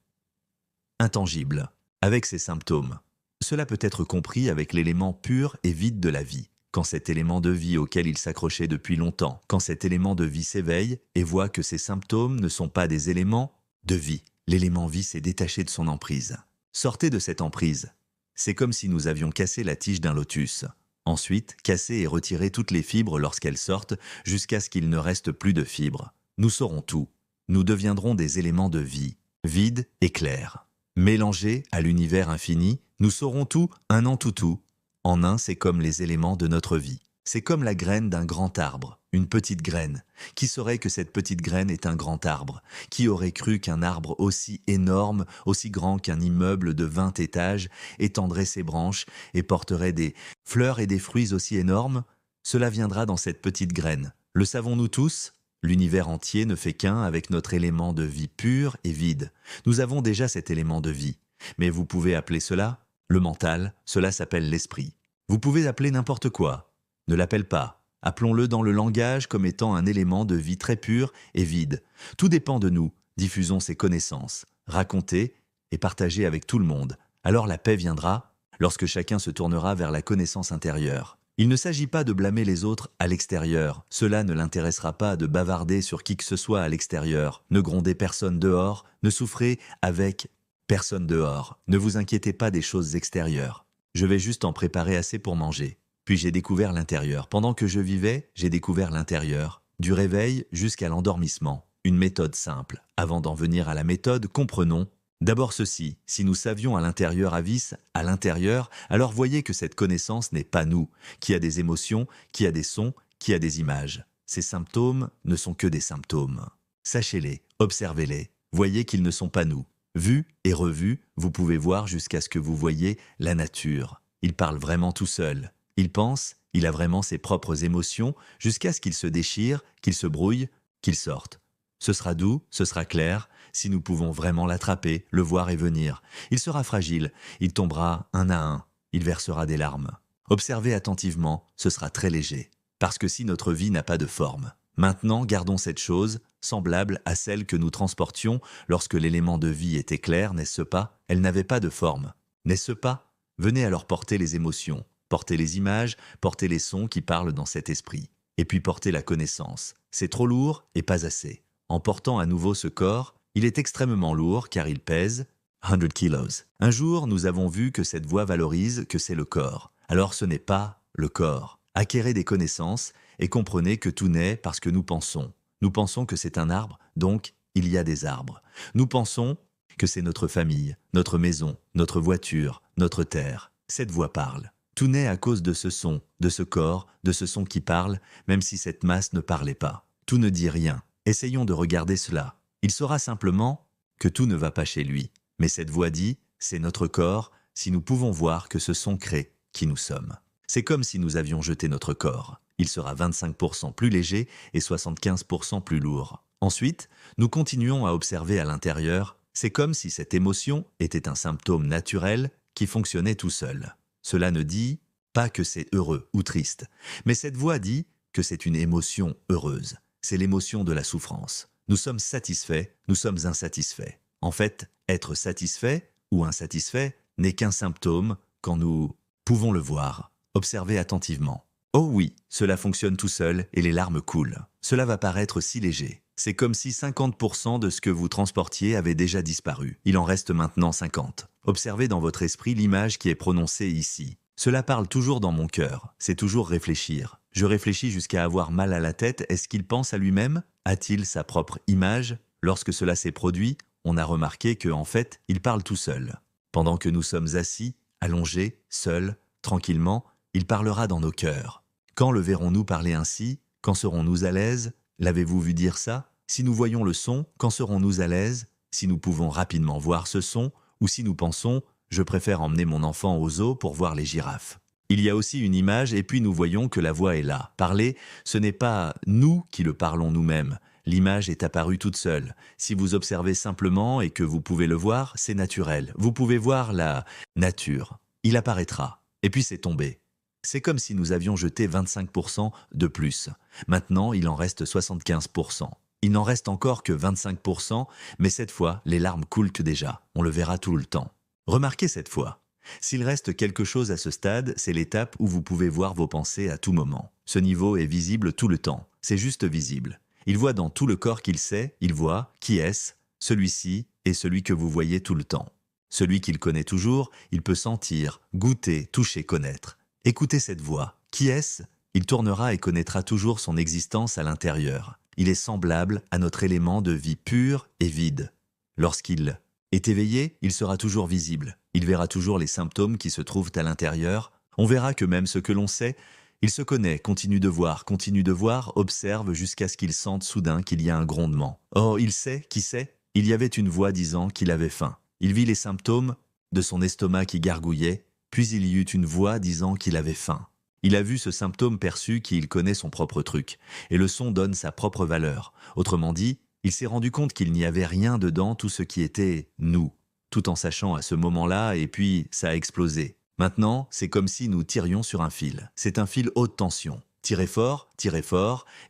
Intangible. Avec ses symptômes. Cela peut être compris avec l'élément pur et vide de la vie. Quand cet élément de vie auquel il s'accrochait depuis longtemps, quand cet élément de vie s'éveille et voit que ses symptômes ne sont pas des éléments de vie. L'élément vie s'est détaché de son emprise. Sortez de cette emprise. C'est comme si nous avions cassé la tige d'un lotus. Ensuite, casser et retirer toutes les fibres lorsqu'elles sortent jusqu'à ce qu'il ne reste plus de fibres. Nous saurons tout. Nous deviendrons des éléments de vie, vides et clairs. Mélangés à l'univers infini, nous saurons tout, un en tout. En un, c'est comme les éléments de notre vie. C'est comme la graine d'un grand arbre, une petite graine. Qui saurait que cette petite graine est un grand arbre? Qui aurait cru qu'un arbre aussi énorme, aussi grand qu'un immeuble de 20 étages, étendrait ses branches et porterait des fleurs et des fruits aussi énormes? Cela viendra dans cette petite graine. Le savons-nous tous? L'univers entier ne fait qu'un avec notre élément de vie pur et vide. Nous avons déjà cet élément de vie. Mais vous pouvez appeler cela le mental, cela s'appelle l'esprit. Vous pouvez appeler n'importe quoi. Ne l'appelle pas. Appelons-le dans le langage comme étant un élément de vie très pur et vide. Tout dépend de nous. Diffusons ces connaissances. Racontez et partagez avec tout le monde. Alors la paix viendra lorsque chacun se tournera vers la connaissance intérieure. Il ne s'agit pas de blâmer les autres à l'extérieur. Cela ne l'intéressera pas de bavarder sur qui que ce soit à l'extérieur. Ne grondez personne dehors. Ne souffrez avec personne dehors. Ne vous inquiétez pas des choses extérieures. Je vais juste en préparer assez pour manger. Puis j'ai découvert l'intérieur. Pendant que je vivais, j'ai découvert l'intérieur. Du réveil jusqu'à l'endormissement. Une méthode simple. Avant d'en venir à la méthode, comprenons d'abord ceci. Si nous savions à l'intérieur à vis, à l'intérieur, alors voyez que cette connaissance n'est pas nous, qui a des émotions, qui a des sons, qui a des images. Ces symptômes ne sont que des symptômes. Sachez-les, observez-les. Voyez qu'ils ne sont pas nous. Vus et revus, vous pouvez voir jusqu'à ce que vous voyez la nature. Il parle vraiment tout seul. Il pense, il a vraiment ses propres émotions, jusqu'à ce qu'il se déchire, qu'il se brouille, qu'il sorte. Ce sera doux, ce sera clair, si nous pouvons vraiment l'attraper, le voir et venir. Il sera fragile, il tombera un à un, il versera des larmes. Observez attentivement, ce sera très léger. Parce que si notre vie n'a pas de forme. Maintenant, gardons cette chose, semblable à celle que nous transportions lorsque l'élément de vie était clair, n'est-ce pas? Elle n'avait pas de forme. N'est-ce pas? Venez alors porter les émotions, porter les images, porter les sons qui parlent dans cet esprit. Et puis porter la connaissance. C'est trop lourd et pas assez. En portant à nouveau ce corps, il est extrêmement lourd car il pèse 100 kilos. Un jour, nous avons vu que cette voix valorise que c'est le corps. Alors ce n'est pas le corps. Acquérez des connaissances et comprenez que tout naît parce que nous pensons. Nous pensons que c'est un arbre, donc il y a des arbres. Nous pensons que c'est notre famille, notre maison, notre voiture, notre terre. Cette voix parle. Tout naît à cause de ce son, de ce corps, de ce son qui parle, même si cette masse ne parlait pas. Tout ne dit rien. Essayons de regarder cela. Il saura simplement que tout ne va pas chez lui. Mais cette voix dit, c'est notre corps, si nous pouvons voir que ce son crée qui nous sommes. C'est comme si nous avions jeté notre corps. Il sera 25% plus léger et 75% plus lourd. Ensuite, nous continuons à observer à l'intérieur. C'est comme si cette émotion était un symptôme naturel qui fonctionnait tout seul. Cela ne dit pas que c'est heureux ou triste, mais cette voix dit que c'est une émotion heureuse. C'est l'émotion de la souffrance. Nous sommes satisfaits, nous sommes insatisfaits. En fait, être satisfait ou insatisfait n'est qu'un symptôme quand nous pouvons le voir. Observez attentivement. Oh oui, cela fonctionne tout seul et les larmes coulent. Cela va paraître si léger. C'est comme si 50% de ce que vous transportiez avait déjà disparu. Il en reste maintenant 50. Observez dans votre esprit l'image qui est prononcée ici. Cela parle toujours dans mon cœur. C'est toujours réfléchir. Je réfléchis jusqu'à avoir mal à la tête. Est-ce qu'il pense à lui-même? A-t-il sa propre image? Lorsque cela s'est produit, on a remarqué que, en fait, il parle tout seul. Pendant que nous sommes assis, allongés, seuls, tranquillement, il parlera dans nos cœurs. Quand le verrons-nous parler ainsi? Quand serons-nous à l'aise? L'avez-vous vu dire ça? Si nous voyons le son, quand serons-nous à l'aise? Si nous pouvons rapidement voir ce son, ou si nous pensons « je préfère emmener mon enfant au zoo pour voir les girafes ». Il y a aussi une image et puis nous voyons que la voix est là. Parler, ce n'est pas nous qui le parlons nous-mêmes. L'image est apparue toute seule. Si vous observez simplement et que vous pouvez le voir, c'est naturel. Vous pouvez voir la nature. Il apparaîtra. Et puis c'est tombé. C'est comme si nous avions jeté 25% de plus. Maintenant, il en reste 75%. Il n'en reste encore que 25%, mais cette fois, les larmes coulent déjà. On le verra tout le temps. Remarquez cette fois. S'il reste quelque chose à ce stade, c'est l'étape où vous pouvez voir vos pensées à tout moment. Ce niveau est visible tout le temps. C'est juste visible. Il voit dans tout le corps qu'il sait, il voit qui est-ce, celui-ci et celui que vous voyez tout le temps. Celui qu'il connaît toujours, il peut sentir, goûter, toucher, connaître. Écoutez cette voix. Qui est-ce? Il tournera et connaîtra toujours son existence à l'intérieur. Il est semblable à notre élément de vie pur et vide. Lorsqu'il est éveillé, il sera toujours visible. Il verra toujours les symptômes qui se trouvent à l'intérieur. On verra que même ce que l'on sait, il se connaît, continue de voir, observe jusqu'à ce qu'il sente soudain qu'il y a un grondement. Oh, il sait, qui sait? Il y avait une voix disant qu'il avait faim. Il vit les symptômes de son estomac qui gargouillait, puis il y eut une voix disant qu'il avait faim. Il a vu ce symptôme perçu qu'il connaît son propre truc, et le son donne sa propre valeur. Autrement dit, il s'est rendu compte qu'il n'y avait rien dedans tout ce qui était nous, tout en sachant à ce moment-là, et puis ça a explosé. Maintenant, c'est comme si nous tirions sur un fil. C'est un fil haute tension. Tirez fort,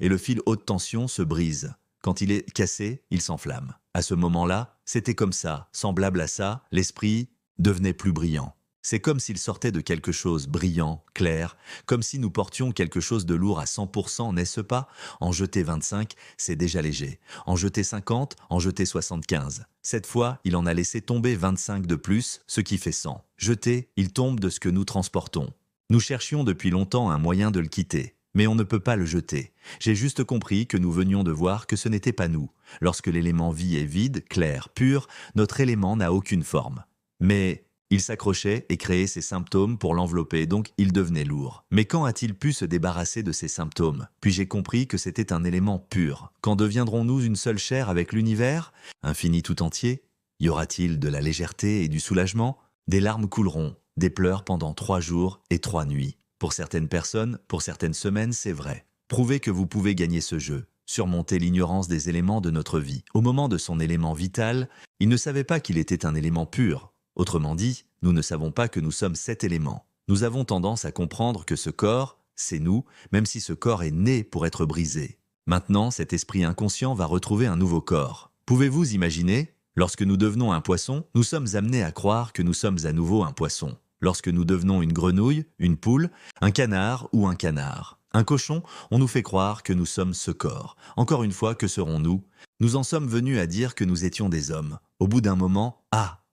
et le fil haute tension se brise. Quand il est cassé, il s'enflamme. À ce moment-là, c'était comme ça, semblable à ça, l'esprit devenait plus brillant. C'est comme s'il sortait de quelque chose brillant, clair, comme si nous portions quelque chose de lourd à 100%, n'est-ce pas? En jeter 25, c'est déjà léger. En jeter 50, en jeter 75. Cette fois, il en a laissé tomber 25 de plus, ce qui fait 100. Jeté, il tombe de ce que nous transportons. Nous cherchions depuis longtemps un moyen de le quitter. Mais on ne peut pas le jeter. J'ai juste compris que nous venions de voir que ce n'était pas nous. Lorsque l'élément vie est vide, clair, pur, notre élément n'a aucune forme. Mais il s'accrochait et créait ses symptômes pour l'envelopper, donc il devenait lourd. Mais quand a-t-il pu se débarrasser de ces symptômes? Puis j'ai compris que c'était un élément pur. Quand deviendrons-nous une seule chair avec l'univers, infini tout entier? Y aura-t-il de la légèreté et du soulagement? Des larmes couleront, des pleurs pendant 3 jours et 3 nuits. Pour certaines personnes, pour certaines semaines, c'est vrai. Prouvez que vous pouvez gagner ce jeu. Surmonter l'ignorance des éléments de notre vie. Au moment de son élément vital, il ne savait pas qu'il était un élément pur. Autrement dit, nous ne savons pas que nous sommes cet élément. Nous avons tendance à comprendre que ce corps, c'est nous, même si ce corps est né pour être brisé. Maintenant, cet esprit inconscient va retrouver un nouveau corps. Pouvez-vous imaginer? Lorsque nous devenons un poisson, nous sommes amenés à croire que nous sommes à nouveau un poisson. Lorsque nous devenons une grenouille, une poule, un canard ou un canard. Un cochon, on nous fait croire que nous sommes ce corps. Encore une fois, que serons-nous? Nous en sommes venus à dire que nous étions des hommes. Au bout d'un moment,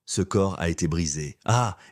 ce corps a été brisé.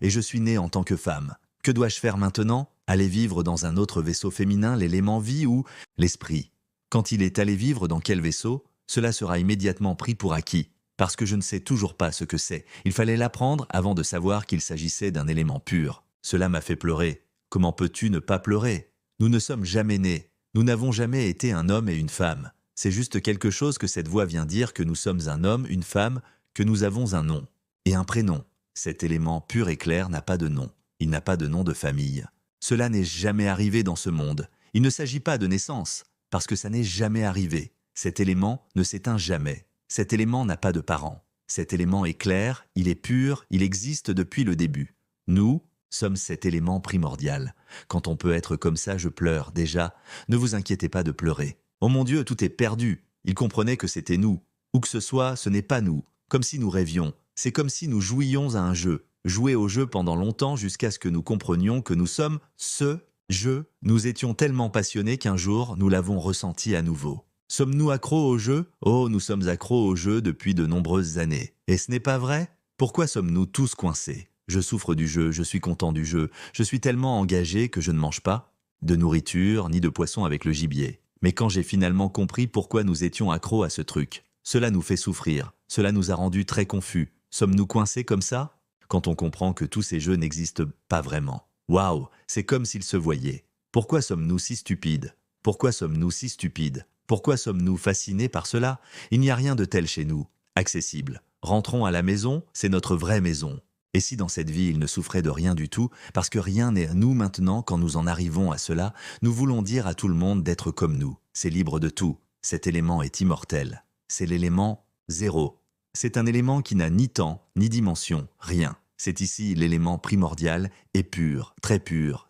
Et je suis née en tant que femme. Que dois-je faire maintenant? Aller vivre dans un autre vaisseau féminin, l'élément vie ou l'esprit? Quand il est allé vivre dans quel vaisseau? Cela sera immédiatement pris pour acquis. Parce que je ne sais toujours pas ce que c'est. Il fallait l'apprendre avant de savoir qu'il s'agissait d'un élément pur. Cela m'a fait pleurer. Comment peux-tu ne pas pleurer? Nous ne sommes jamais nés. Nous n'avons jamais été un homme et une femme. C'est juste quelque chose que cette voix vient dire que nous sommes un homme, une femme, que nous avons un nom. Et un prénom. Cet élément pur et clair n'a pas de nom. Il n'a pas de nom de famille. Cela n'est jamais arrivé dans ce monde. Il ne s'agit pas de naissance, parce que ça n'est jamais arrivé. Cet élément ne s'éteint jamais. Cet élément n'a pas de parents. Cet élément est clair, il est pur, il existe depuis le début. Nous sommes cet élément primordial. Quand on peut être comme ça, je pleure déjà. Ne vous inquiétez pas de pleurer. Oh mon Dieu, tout est perdu. Il comprenait que c'était nous. Où que ce soit, ce n'est pas nous. Comme si nous rêvions. C'est comme si nous jouions à un jeu. Jouer au jeu pendant longtemps jusqu'à ce que nous comprenions que nous sommes ce jeu. Nous étions tellement passionnés qu'un jour, nous l'avons ressenti à nouveau. Sommes-nous accros au jeu? Oh, nous sommes accros au jeu depuis de nombreuses années. Et ce n'est pas vrai? Pourquoi sommes-nous tous coincés? Je souffre du jeu, je suis content du jeu. Je suis tellement engagé que je ne mange pas de nourriture ni de poisson avec le gibier. Mais quand j'ai finalement compris pourquoi nous étions accros à ce truc, cela nous fait souffrir. Cela nous a rendus très confus. Sommes-nous coincés comme ça? Quand on comprend que tous ces jeux n'existent pas vraiment. Waouh, c'est comme s'ils se voyaient. Pourquoi sommes-nous si stupides? Pourquoi sommes-nous si stupides? Pourquoi sommes-nous fascinés par cela? Il n'y a rien de tel chez nous. Accessible. Rentrons à la maison, c'est notre vraie maison. Et si dans cette vie il ne souffrait de rien du tout, parce que rien n'est à nous maintenant quand nous en arrivons à cela, nous voulons dire à tout le monde d'être comme nous. C'est libre de tout. Cet élément est immortel. C'est l'élément zéro. C'est un élément qui n'a ni temps, ni dimension, rien. C'est ici l'élément primordial et pur, très clair.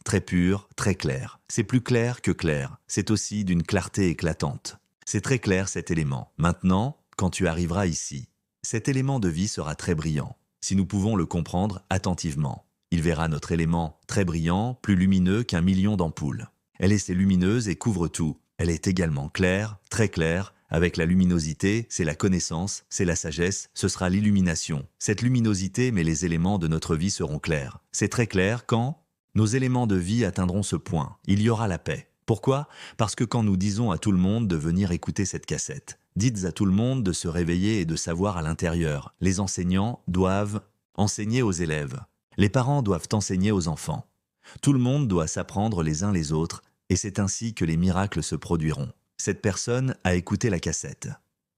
C'est plus clair que clair. C'est aussi d'une clarté éclatante. C'est très clair cet élément. Maintenant, quand tu arriveras ici, cet élément de vie sera très brillant. Si nous pouvons le comprendre attentivement, il verra notre élément très brillant, plus lumineux qu'un million d'ampoules. Elle est lumineuse et couvre tout. Elle est également claire, très claire. Avec la luminosité, c'est la connaissance, c'est la sagesse, ce sera l'illumination. Cette luminosité, mais les éléments de notre vie seront clairs. C'est très clair quand nos éléments de vie atteindront ce point. Il y aura la paix. Pourquoi? Parce que quand nous disons à tout le monde de venir écouter cette cassette, dites à tout le monde de se réveiller et de savoir à l'intérieur. Les enseignants doivent enseigner aux élèves. Les parents doivent enseigner aux enfants. Tout le monde doit s'apprendre les uns les autres, et c'est ainsi que les miracles se produiront. Cette personne a écouté la cassette.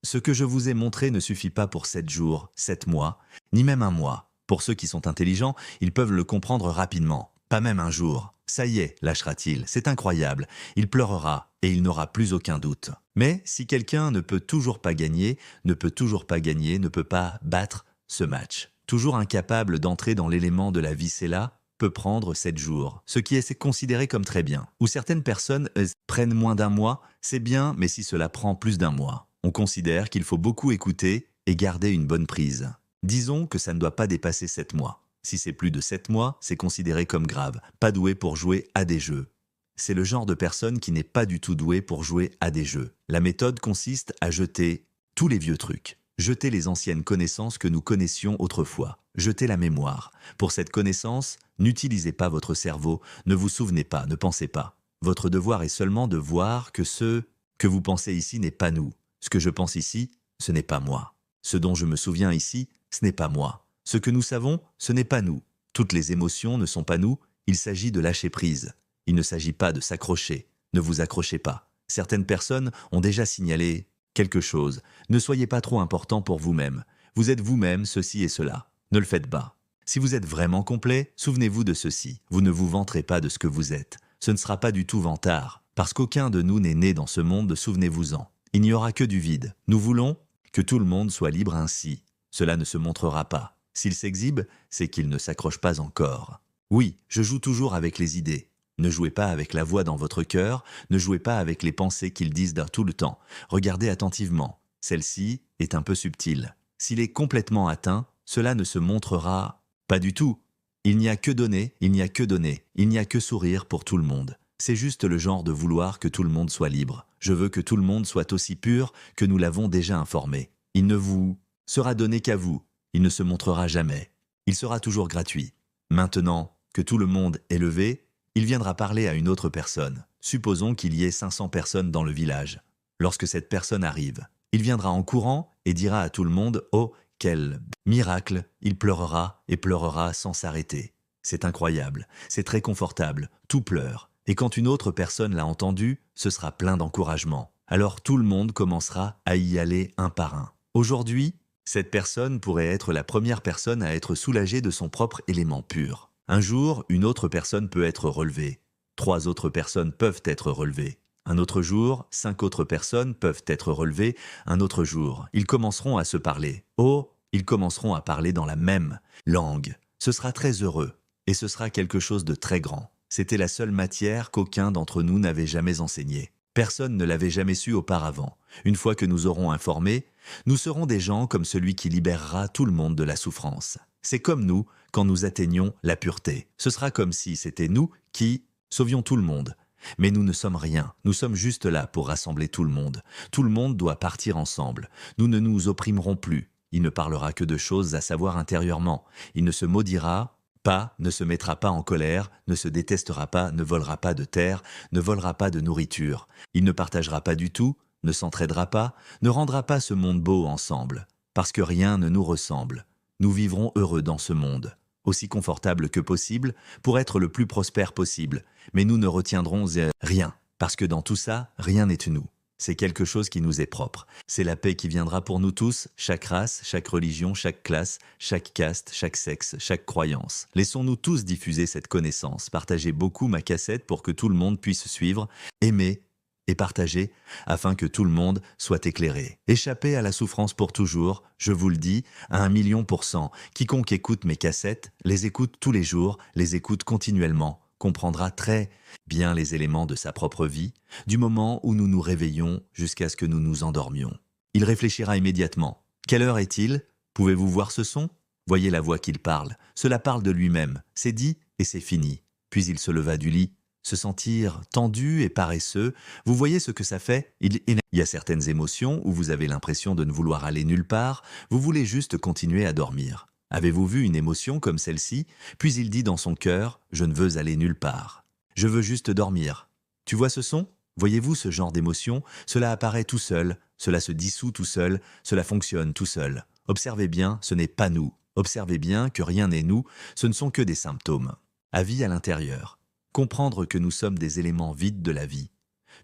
Ce que je vous ai montré ne suffit pas pour 7 jours, 7 mois, ni même un mois. Pour ceux qui sont intelligents, ils peuvent le comprendre rapidement. Pas même un jour. Ça y est, lâchera-t-il. C'est incroyable. Il pleurera et il n'aura plus aucun doute. Mais si quelqu'un ne peut toujours pas gagner, ne peut pas battre ce match, toujours incapable d'entrer dans l'élément de la vie, c'est là, peut prendre 7 jours, ce qui est considéré comme très bien. Ou certaines personnes prennent moins d'un mois, c'est bien, mais si cela prend plus d'un mois, on considère qu'il faut beaucoup écouter et garder une bonne prise. Disons que ça ne doit pas dépasser 7 mois. Si c'est plus de 7 mois, c'est considéré comme grave, pas doué pour jouer à des jeux. C'est le genre de personne qui n'est pas du tout doué pour jouer à des jeux. La méthode consiste à jeter tous les vieux trucs. Jeter les anciennes connaissances que nous connaissions autrefois. Jeter la mémoire. Pour cette connaissance, n'utilisez pas votre cerveau, ne vous souvenez pas, ne pensez pas. Votre devoir est seulement de voir que ce que vous pensez ici n'est pas nous. Ce que je pense ici, ce n'est pas moi. Ce dont je me souviens ici, ce n'est pas moi. Ce que nous savons, ce n'est pas nous. Toutes les émotions ne sont pas nous, il s'agit de lâcher prise. Il ne s'agit pas de s'accrocher. Ne vous accrochez pas. Certaines personnes ont déjà signalé quelque chose. Ne soyez pas trop important pour vous-même. Vous êtes vous-même ceci et cela. Ne le faites pas. Si vous êtes vraiment complet, souvenez-vous de ceci. Vous ne vous vanterez pas de ce que vous êtes. Ce ne sera pas du tout vantard. Parce qu'aucun de nous n'est né dans ce monde, souvenez-vous-en. Il n'y aura que du vide. Nous voulons que tout le monde soit libre ainsi. Cela ne se montrera pas. S'il s'exhibe, c'est qu'il ne s'accroche pas encore. Oui, je joue toujours avec les idées. Ne jouez pas avec la voix dans votre cœur, ne jouez pas avec les pensées qu'ils disent tout le temps. Regardez attentivement. Celle-ci est un peu subtile. S'il est complètement atteint, cela ne se montrera pas du tout. Il n'y a que donner, il n'y a que donner, il n'y a que sourire pour tout le monde. C'est juste le genre de vouloir que tout le monde soit libre. Je veux que tout le monde soit aussi pur que nous l'avons déjà informé. Il ne vous sera donné qu'à vous. Il ne se montrera jamais. Il sera toujours gratuit. Maintenant que tout le monde est levé, il viendra parler à une autre personne. Supposons qu'il y ait 500 personnes dans le village. Lorsque cette personne arrive, il viendra en courant et dira à tout le monde « Oh, quel miracle !» Il pleurera et pleurera sans s'arrêter. C'est incroyable, c'est très confortable, tout pleure. Et quand une autre personne l'a entendu, ce sera plein d'encouragement. Alors tout le monde commencera à y aller un par un. Aujourd'hui, cette personne pourrait être la première personne à être soulagée de son propre élément pur. Un jour, une autre personne peut être relevée. 3 autres personnes peuvent être relevées. Un autre jour, 5 autres personnes peuvent être relevées. Un autre jour, ils commenceront à se parler. Oh, ils commenceront à parler dans la même langue. Ce sera très heureux et ce sera quelque chose de très grand. C'était la seule matière qu'aucun d'entre nous n'avait jamais enseignée. Personne ne l'avait jamais su auparavant. Une fois que nous aurons informé, nous serons des gens comme celui qui libérera tout le monde de la souffrance. C'est comme nous quand nous atteignons la pureté. Ce sera comme si c'était nous qui sauvions tout le monde. Mais nous ne sommes rien, nous sommes juste là pour rassembler tout le monde. Tout le monde doit partir ensemble. Nous ne nous opprimerons plus. Il ne parlera que de choses à savoir intérieurement. Il ne se maudira pas, ne se mettra pas en colère, ne se détestera pas, ne volera pas de terre, ne volera pas de nourriture. Il ne partagera pas du tout, ne s'entraidera pas, ne rendra pas ce monde beau ensemble. Parce que rien ne nous ressemble. Nous vivrons heureux dans ce monde, aussi confortable que possible, pour être le plus prospère possible. Mais nous ne retiendrons rien, parce que dans tout ça, rien n'est nous. C'est quelque chose qui nous est propre. C'est la paix qui viendra pour nous tous, chaque race, chaque religion, chaque classe, chaque caste, chaque sexe, chaque croyance. Laissons-nous tous diffuser cette connaissance. Partagez beaucoup ma cassette pour que tout le monde puisse suivre, aimer et partager afin que tout le monde soit éclairé. Échappez à la souffrance pour toujours, je vous le dis, à 1 000 000%. Quiconque écoute mes cassettes, les écoute tous les jours, les écoute continuellement, comprendra très bien les éléments de sa propre vie, du moment où nous nous réveillons jusqu'à ce que nous nous endormions. Il réfléchira immédiatement. Quelle heure est-il? Pouvez-vous voir ce son? Voyez la voix qu'il parle. Cela parle de lui-même. C'est dit et c'est fini. Puis il se leva du lit. Se sentir tendu et paresseux, vous voyez ce que ça fait? Il y a certaines émotions où vous avez l'impression de ne vouloir aller nulle part, vous voulez juste continuer à dormir. Avez-vous vu une émotion comme celle-ci? Puis il dit dans son cœur, je ne veux aller nulle part. Je veux juste dormir. Tu vois ce son? Voyez-vous ce genre d'émotion? Cela apparaît tout seul, cela se dissout tout seul, cela fonctionne tout seul. Observez bien, ce n'est pas nous. Observez bien que rien n'est nous, ce ne sont que des symptômes. Avis à l'intérieur. Comprendre que nous sommes des éléments vides de la vie.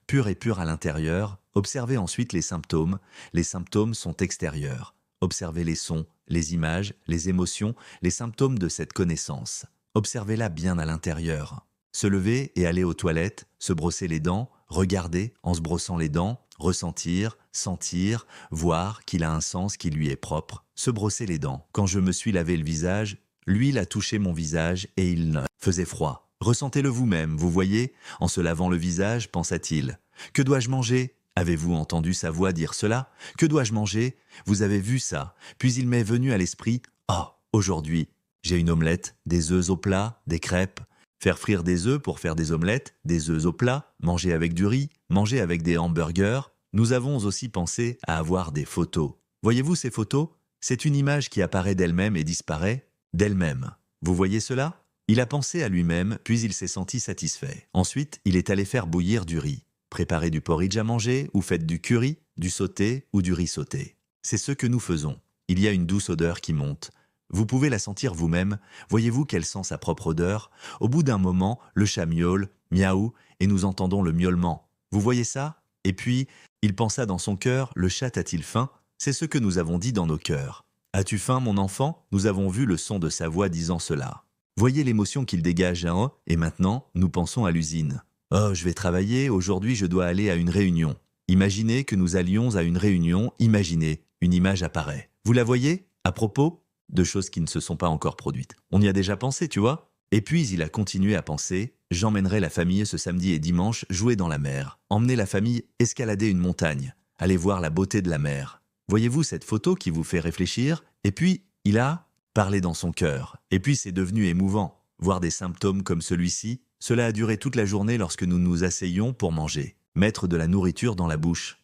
Pur et pur à l'intérieur, observez ensuite les symptômes. Les symptômes sont extérieurs. Observez les sons, les images, les émotions, les symptômes de cette connaissance. Observez-la bien à l'intérieur. Se lever et aller aux toilettes, se brosser les dents, regarder en se brossant les dents, ressentir, sentir, voir qu'il a un sens qui lui est propre, se brosser les dents. Quand je me suis lavé le visage, l'huile a touché mon visage et il ne faisait froid. Ressentez-le vous-même, vous voyez, en se lavant le visage, pensa-t-il. Que dois-je manger? Avez-vous entendu sa voix dire cela? Que dois-je manger? Vous avez vu ça. Puis il m'est venu à l'esprit, oh, aujourd'hui, j'ai une omelette, des œufs au plat, des crêpes. Faire frire des œufs pour faire des omelettes, des œufs au plat, manger avec du riz, manger avec des hamburgers. Nous avons aussi pensé à avoir des photos. Voyez-vous ces photos? C'est une image qui apparaît d'elle-même et disparaît d'elle-même. Vous voyez cela? Il a pensé à lui-même, puis il s'est senti satisfait. Ensuite, il est allé faire bouillir du riz. Préparez du porridge à manger, ou faites du curry, du sauté ou du riz sauté. C'est ce que nous faisons. Il y a une douce odeur qui monte. Vous pouvez la sentir vous-même. Voyez-vous qu'elle sent sa propre odeur? Au bout d'un moment, le chat miaule, miaou, et nous entendons le miaulement. Vous voyez ça? Et puis, il pensa dans son cœur, le chat a-t-il faim? C'est ce que nous avons dit dans nos cœurs. As-tu faim, mon enfant? Nous avons vu le son de sa voix disant cela. Voyez l'émotion qu'il dégage à un, et maintenant, nous pensons à l'usine. Oh, je vais travailler, aujourd'hui je dois aller à une réunion. Imaginez que nous allions à une réunion, imaginez, une image apparaît. Vous la voyez? À propos de choses qui ne se sont pas encore produites. On y a déjà pensé, tu vois? Et puis il a continué à penser, j'emmènerai la famille ce samedi et dimanche jouer dans la mer. Emmener la famille escalader une montagne. Aller voir la beauté de la mer. Voyez-vous cette photo qui vous fait réfléchir? Et puis, il a parlé dans son cœur. Et puis c'est devenu émouvant. Voir des symptômes comme celui-ci, cela a duré toute la journée lorsque nous nous asseyons pour manger. Mettre de la nourriture dans la bouche.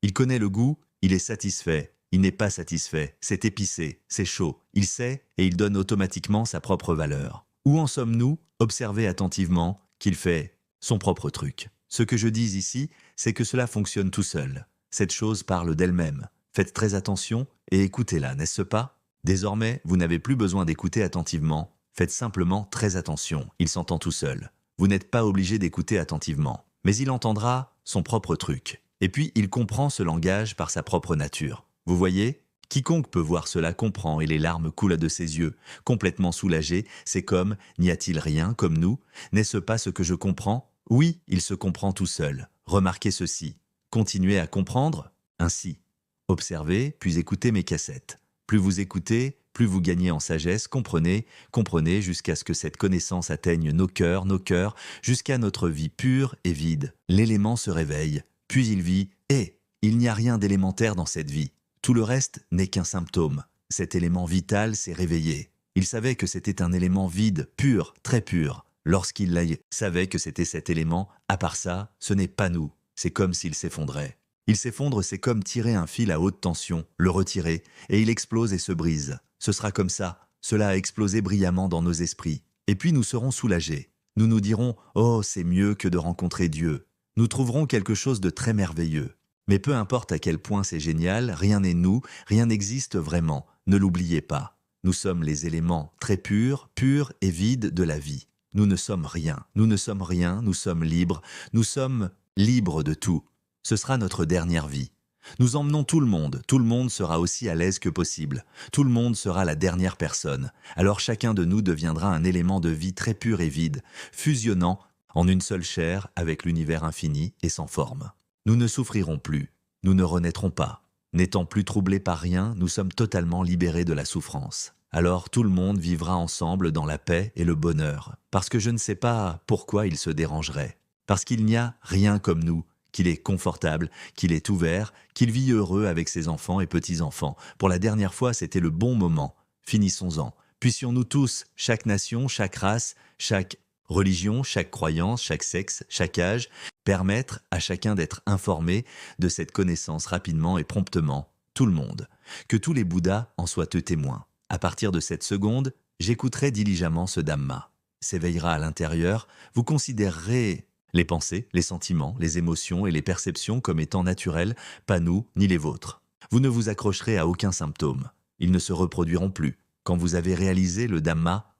Il connaît le goût, il est satisfait. Il n'est pas satisfait, c'est épicé, c'est chaud. Il sait et il donne automatiquement sa propre valeur. Où en sommes-nous? Observez attentivement qu'il fait son propre truc. Ce que je dis ici, c'est que cela fonctionne tout seul. Cette chose parle d'elle-même. Faites très attention et écoutez-la, n'est-ce pas? Désormais, vous n'avez plus besoin d'écouter attentivement. Faites simplement très attention, il s'entend tout seul. Vous n'êtes pas obligé d'écouter attentivement. Mais il entendra son propre truc. Et puis, il comprend ce langage par sa propre nature. Vous voyez? Quiconque peut voir cela comprend et les larmes coulent de ses yeux. Complètement soulagé, c'est comme, n'y a-t-il rien comme nous? N'est-ce pas ce que je comprends? Oui, il se comprend tout seul. Remarquez ceci. Continuez à comprendre ainsi. Observez, puis écoutez mes cassettes. Plus vous écoutez, plus vous gagnez en sagesse, comprenez, comprenez jusqu'à ce que cette connaissance atteigne nos cœurs, jusqu'à notre vie pure et vide. L'élément se réveille, puis il vit, et il n'y a rien d'élémentaire dans cette vie. Tout le reste n'est qu'un symptôme. Cet élément vital s'est réveillé. Il savait que c'était un élément vide, pur, très pur. Lorsqu'il savait que c'était cet élément, à part ça, ce n'est pas nous. C'est comme s'il s'effondrait. Il s'effondre, c'est comme tirer un fil à haute tension, le retirer, et il explose et se brise. Ce sera comme ça. Cela a explosé brillamment dans nos esprits. Et puis nous serons soulagés. Nous nous dirons « Oh, c'est mieux que de rencontrer Dieu ». Nous trouverons quelque chose de très merveilleux. Mais peu importe à quel point c'est génial, rien n'est nous, rien n'existe vraiment. Ne l'oubliez pas. Nous sommes les éléments très purs, purs et vides de la vie. Nous ne sommes rien. Nous ne sommes rien, nous sommes libres. Nous sommes libres de tout. Ce sera notre dernière vie. Nous emmenons tout le monde sera aussi à l'aise que possible. Tout le monde sera la dernière personne. Alors chacun de nous deviendra un élément de vie très pur et vide, fusionnant en une seule chair avec l'univers infini et sans forme. Nous ne souffrirons plus, nous ne renaîtrons pas. N'étant plus troublés par rien, nous sommes totalement libérés de la souffrance. Alors tout le monde vivra ensemble dans la paix et le bonheur, parce que je ne sais pas pourquoi il se dérangerait. Parce qu'il n'y a rien comme nous, qu'il est confortable, qu'il est ouvert, qu'il vit heureux avec ses enfants et petits-enfants. Pour la dernière fois, c'était le bon moment. Finissons-en. Puissions-nous tous, chaque nation, chaque race, chaque religion, chaque croyance, chaque sexe, chaque âge, permettre à chacun d'être informé de cette connaissance rapidement et promptement, tout le monde. Que tous les Bouddhas en soient témoins. À partir de cette seconde, j'écouterai diligemment ce Dhamma. S'éveillera à l'intérieur, vous considérerez les pensées, les sentiments, les émotions et les perceptions comme étant naturelles, pas nous ni les vôtres. Vous ne vous accrocherez à aucun symptôme. Ils ne se reproduiront plus. Quand vous avez réalisé le Dhamma,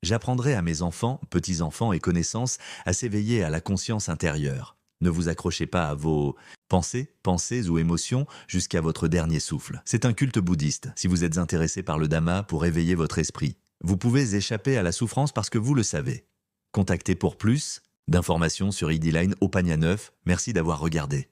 j'apprendrai à mes enfants, petits-enfants et connaissances à s'éveiller à la conscience intérieure. Ne vous accrochez pas à vos pensées ou émotions jusqu'à votre dernier souffle. C'est un culte bouddhiste, si vous êtes intéressé par le Dhamma pour éveiller votre esprit. Vous pouvez échapper à la souffrance parce que vous le savez. Contactez pour plus d'informations sur Idiline au Pagna 9. Merci d'avoir regardé.